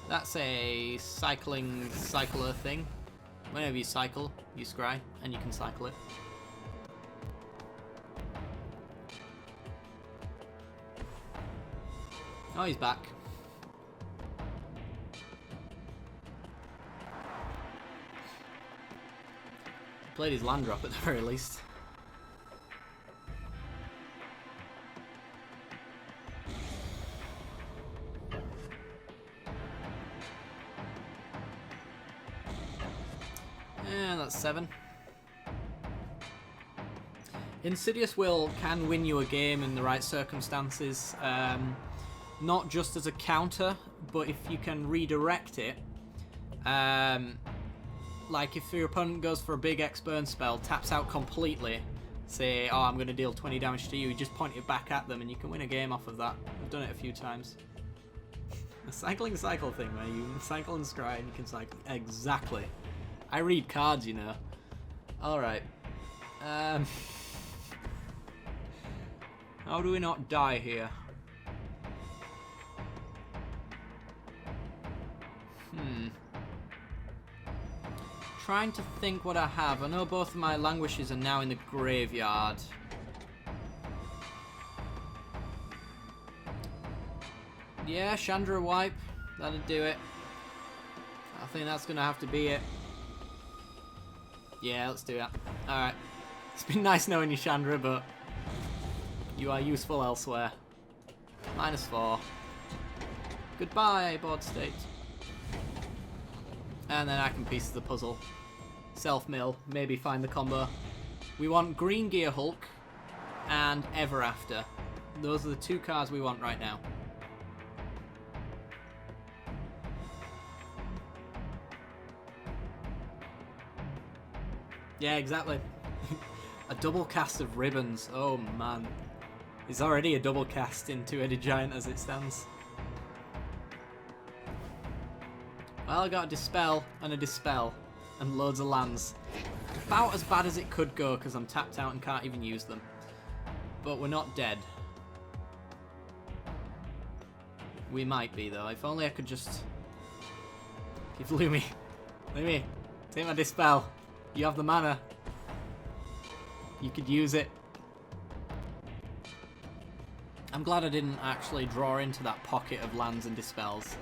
That's a cycler thing. Whenever you cycle, you scry, and you can cycle it. Oh, he's back. Played his land drop at the very least. Yeah, that's 7. Insidious Will can win you a game in the right circumstances. Not just as a counter, but if you can redirect it. Like if your opponent goes for a big X-Burn spell, taps out completely, say, oh, I'm going to deal 20 damage to you, you just point it back at them and you can win a game off of that. I've done it a few times. A cycling cycle thing where you cycle and scry and you can cycle. Exactly. I read cards, you know. Alright. How do we not die here? Trying to think what I have. I know both of my languishes are now in the graveyard. Yeah, Chandra wipe. That'll do it. I think that's going to have to be it. Yeah, let's do that. Alright. It's been nice knowing you, Chandra, but you are useful elsewhere. -4. Goodbye, board state. And then I can piece the puzzle. Self-mill, maybe find the combo. We want Green Gear Hulk and Ever After. Those are the 2 cards we want right now. Yeah, exactly. A double cast of ribbons. Oh man. It's already a double cast in Two-Headed Giant as it stands. Well, I got a Dispel and a Dispel and loads of lands. About as bad as it could go because I'm tapped out and can't even use them. But we're not dead. We might be though. If only I could just give Lumi. Lumi, take my Dispel. You have the mana. You could use it. I'm glad I didn't actually draw into that pocket of lands and Dispels.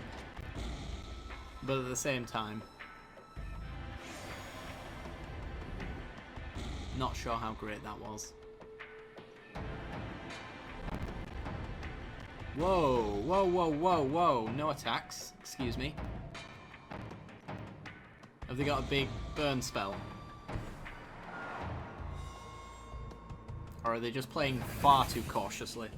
But at the same time, not sure how great that was. Whoa, whoa, whoa, whoa, whoa. No attacks. Excuse me. Have they got a big burn spell? Or are they just playing far too cautiously?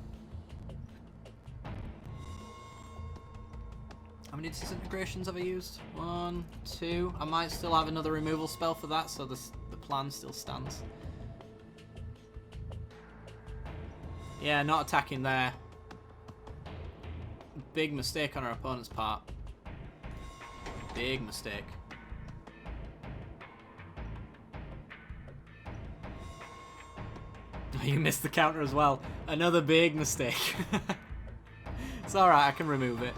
How many disintegrations have I used? 1, 2. I might still have another removal spell for that, so the plan still stands. Yeah, not attacking there. Big mistake on our opponent's part. Big mistake. You missed the counter as well. Another big mistake. It's alright, I can remove it.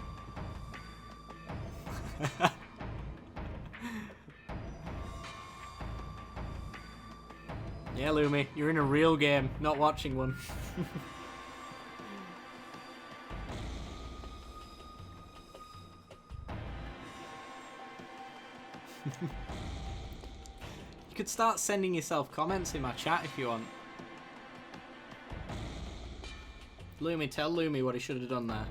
Yeah, Lumi, you're in a real game, not watching one. You could start sending yourself comments in my chat if you want. Lumi, tell Lumi what he should have done there.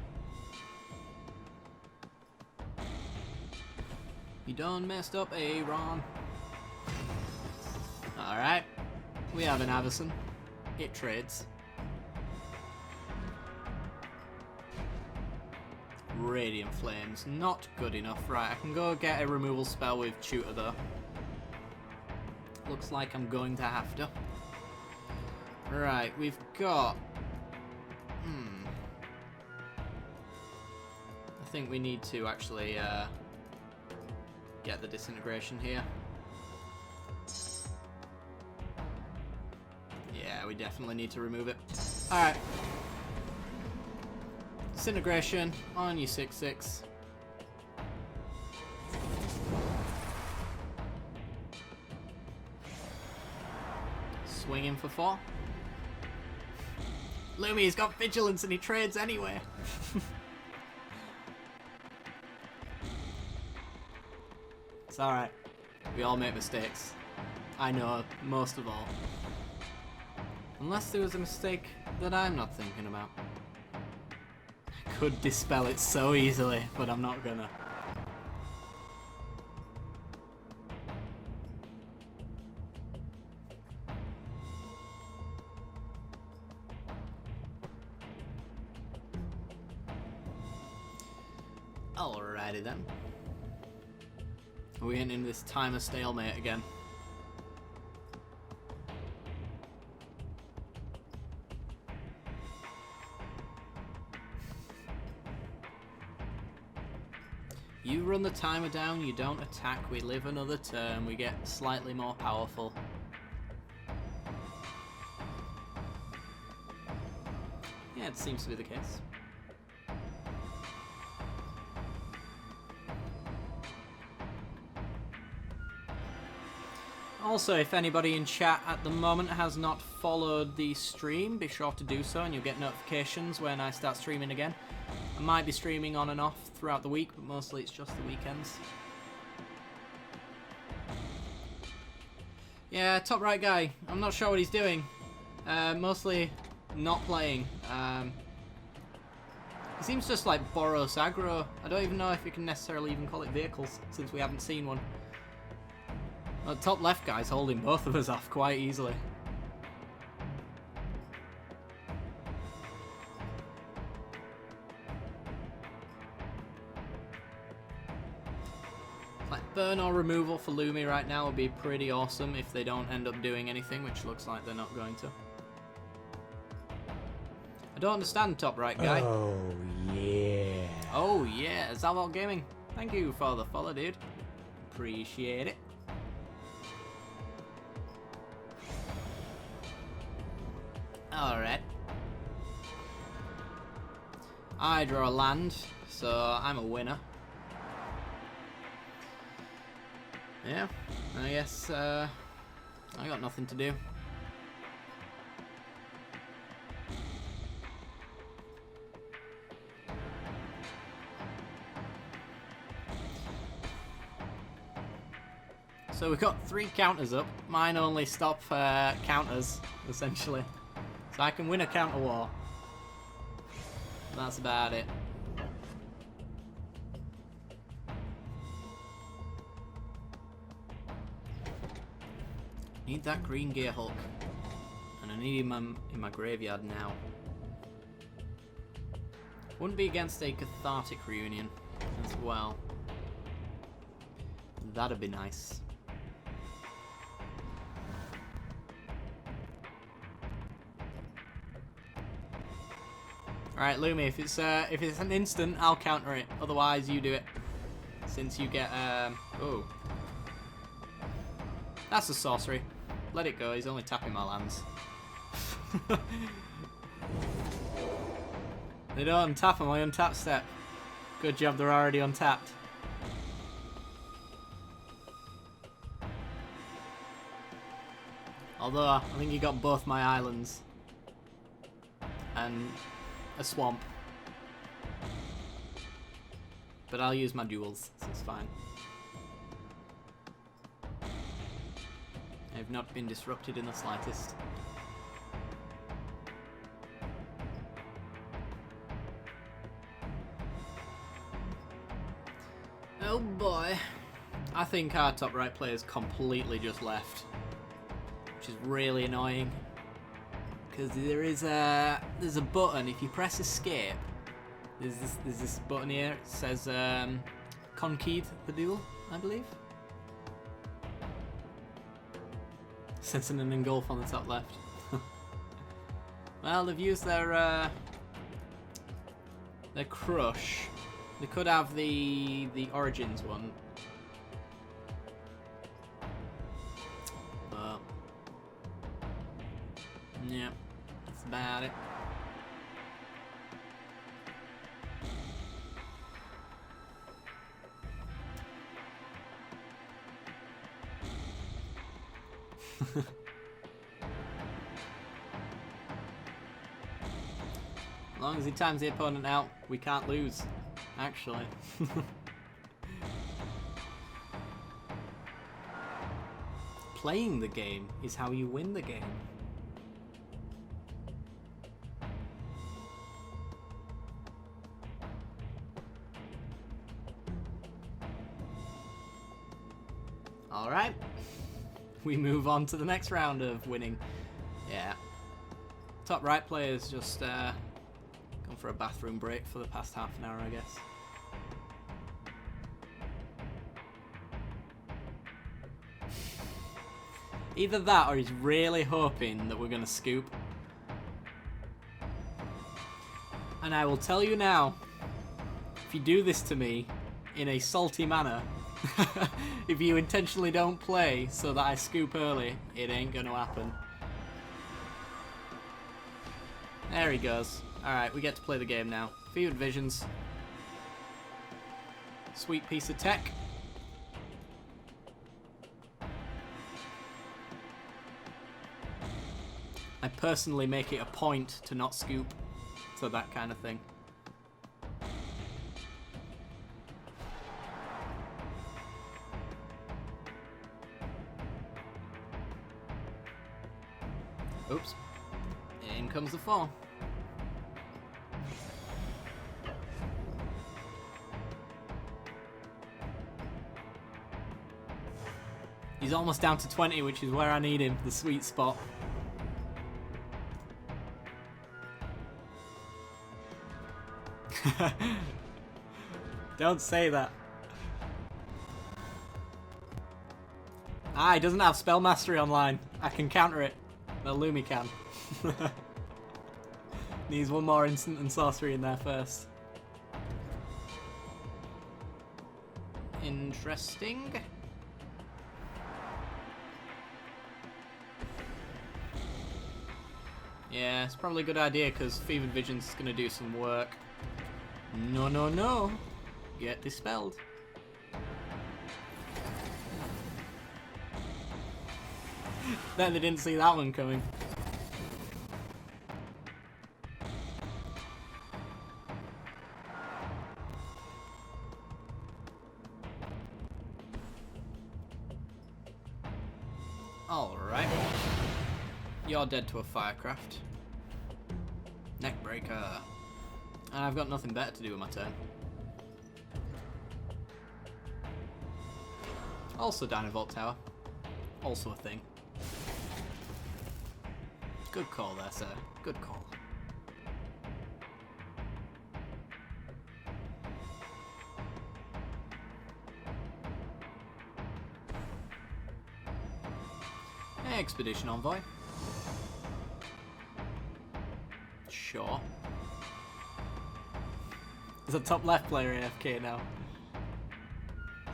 You done messed up, Aaron. Alright. We have an Avacyn. It trades. Radiant Flames. Not good enough. Right, I can go get a removal spell with Tutor though. Looks like I'm going to have to. Right, we've got... I think we need to actually get the disintegration here. Yeah, we definitely need to remove it. Alright. Disintegration on you 6-6. Swinging for 4. Lumi's got vigilance and he trades anyway. It's alright. We all make mistakes. I know, most of all. Unless there was a mistake that I'm not thinking about. I could dispel it so easily, but I'm not gonna. Alrighty then. Are we getting into this timer stalemate again? You run the timer down, you don't attack, we live another turn, we get slightly more powerful. Yeah, it seems to be the case. Also, if anybody in chat at the moment has not followed the stream, be sure to do so and you'll get notifications when I start streaming again. I might be streaming on and off throughout the week, but mostly it's just the weekends. Yeah, top right guy. I'm not sure what he's doing. Mostly not playing. He seems just like Boros aggro. I don't even know if you can necessarily even call it vehicles, since we haven't seen one. Well, the top left guy's holding both of us off quite easily. Like burn or removal for Lumi right now would be pretty awesome if they don't end up doing anything, which looks like they're not going to. I don't understand, top right guy. Oh yeah. Oh yeah, Zalvalt Gaming. Thank you for the follow, dude. Appreciate it. Alright. I draw a land, so I'm a winner. Yeah, I guess I got nothing to do. So we've got 3 counters up. Mine only stop counters, essentially. So I can win a counter war. That's about it. Need that green gear Hulk. And I need him in my graveyard now. Wouldn't be against a cathartic reunion as well. That'd be nice. Alright, Lumi, if it's an instant, I'll counter it. Otherwise, you do it. Since you get, oh. That's a sorcery. Let it go, he's only tapping my lands. They don't untap on my untap step. Good job, they're already untapped. Although, I think you got both my islands. And a swamp. But I'll use my duels, so it's fine. I've not been disrupted in the slightest. Oh boy. I think our top right player's completely just left. Which is really annoying. Because there's a button, if you press escape, there's this button here, it says concede the duel, I believe. Sensing an engulf on the top left. Well, they've used their crush. They could have the Origins one. Yeah, that's about it. As long as he times the opponent out, we can't lose, actually. Playing the game is how you win the game. Alright. We move on to the next round of winning. Yeah. Top right player's just gone for a bathroom break for the past half an hour, I guess. Either that or he's really hoping that we're going to scoop. And I will tell you now, if you do this to me in a salty manner, if you intentionally don't play so that I scoop early, it ain't going to happen. There he goes. Alright, we get to play the game now. Fevered Visions. Sweet piece of tech. I personally make it a point to not scoop, so that kind of thing. Oops. In comes the fall. He's almost down to 20, which is where I need him, the sweet spot. Don't say that. Ah, he doesn't have Spell Mastery online. I can counter it. The Lumi can. Needs one more instant and sorcery in there first. Interesting. Yeah, it's probably a good idea because Fevered Vision's going to do some work. No, no, no. Get dispelled. Then they didn't see that one coming. Alright. You're dead to a Firecraft. Neckbreaker. And I've got nothing better to do with my turn. Also Dynavolt Tower. Also a thing. Good call there, sir. Good call. Expedition Envoy. Sure. Is a top left player AFK now?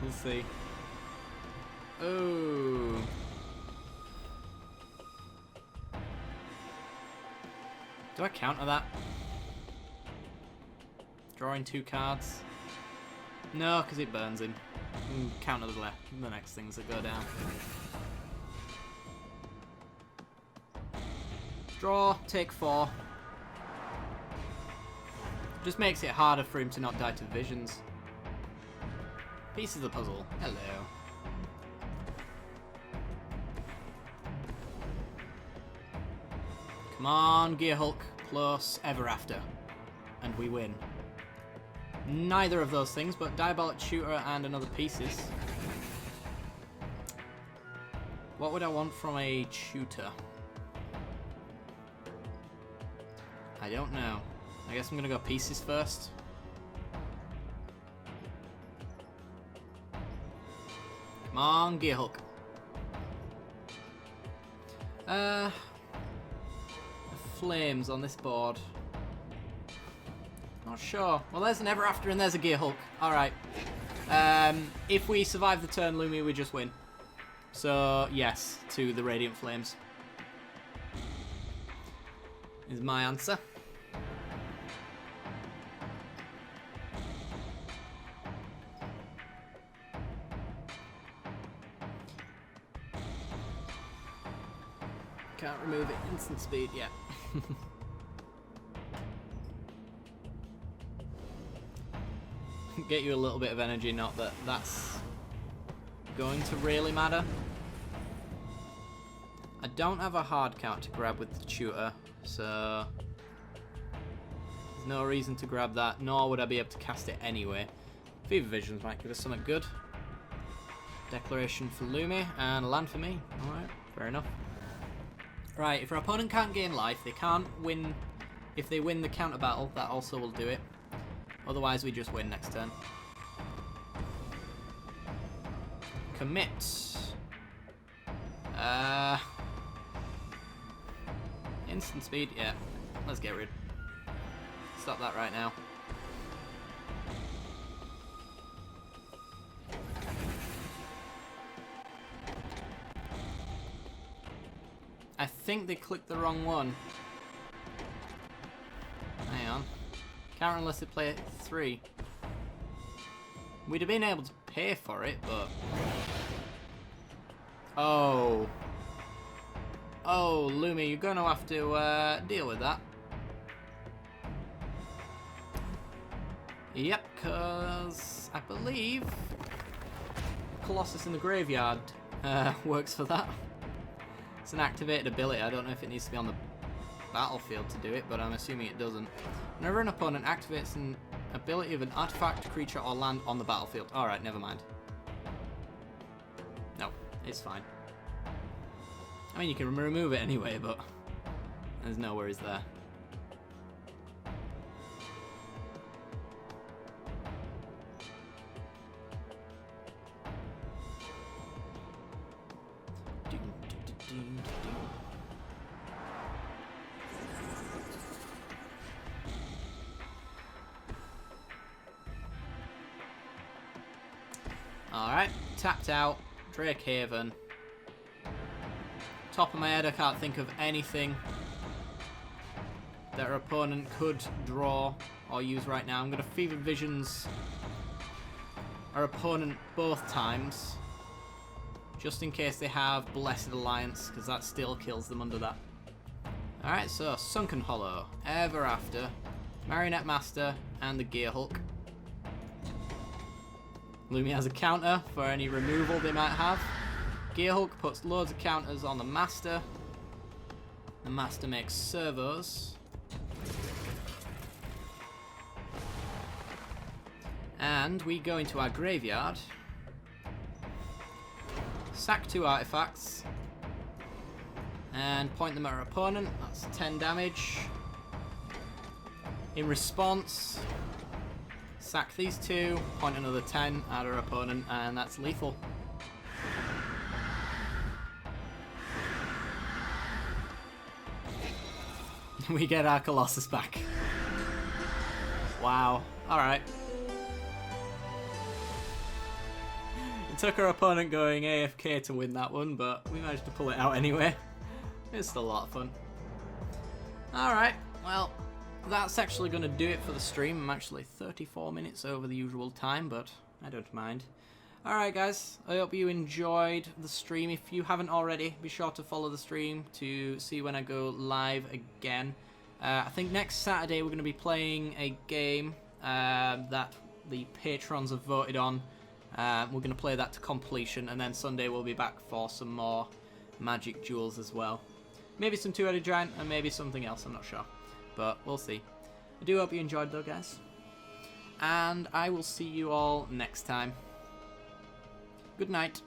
We'll see. Oh. Do I counter that? Drawing 2 cards? No, because it burns him. Counter the next things that go down. Draw, take 4. Just makes it harder for him to not die to visions. Piece of the puzzle. Hello. Come on, Gear Hulk plus Ever After. And we win. Neither of those things, but Diabolic Shooter and another Pieces. What would I want from a shooter? I don't know. I guess I'm gonna go Pieces first. Come on, Gear Hulk. Flames on this board. Not sure. Well, there's an Ever After and there's a Gear Hulk. Alright. If we survive the turn, Lumi, we just win. So, yes, to the Radiant Flames. is my answer. Can't remove it. Instant speed, yeah. Get you a little bit of energy, not that that's going to really matter. I don't have a hard count to grab with the tutor, so there's no reason to grab that, nor would I be able to cast it anyway. Fever Visions might give us something good. Declaration for Lumi, and a land for me. Alright, fair enough. Right, if our opponent can't gain life, they can't win. If they win the counter battle, that also will do it. Otherwise, we just win next turn. Commit. Instant speed, yeah. Let's get rid. Stop that right now. I think they clicked the wrong one. Hang on. Can't unless they play it 3. We'd have been able to pay for it, but... Oh. Oh, Lumi, you're going to have to deal with that. Yep, because I believe Colossus in the Graveyard works for that. It's an activated ability. I don't know if it needs to be on the battlefield to do it, but I'm assuming it doesn't. Whenever an opponent activates an ability of an artifact, creature, or land on the battlefield. Alright, never mind. No, it's fine. I mean, you can remove it anyway, but there's no worries there. Alright, tapped out, Drake Haven. Top of my head, I can't think of anything that our opponent could draw or use right now. I'm going to Fever Visions our opponent both times, just in case they have Blessed Alliance, because that still kills them under that. Alright, so Sunken Hollow, Ever After, Marionette Master, and the Gear Hulk. Lumi has a counter for any removal they might have. Gear Hulk puts loads of counters on the Master. The Master makes servos. And we go into our graveyard. Sack 2 artifacts. And point them at our opponent. That's 10 damage. In response, sack these 2, point another 10 at our opponent, and that's lethal. We get our Colossus back. Wow. Alright. It took our opponent going AFK to win that one, but we managed to pull it out anyway. It's still a lot of fun. Alright, well, that's actually going to do it for the stream. I'm actually 34 minutes over the usual time, but I don't mind. Alright guys, I hope you enjoyed the stream. If you haven't already, be sure to follow the stream to see when I go live again. I think next Saturday we're going to be playing a game that the patrons have voted on. We're going to play that to completion, and then Sunday we'll be back for some more Magic Duels as well. Maybe some Two-Headed Giant, and maybe something else, I'm not sure. But we'll see. I do hope you enjoyed though, guys. And I will see you all next time. Good night.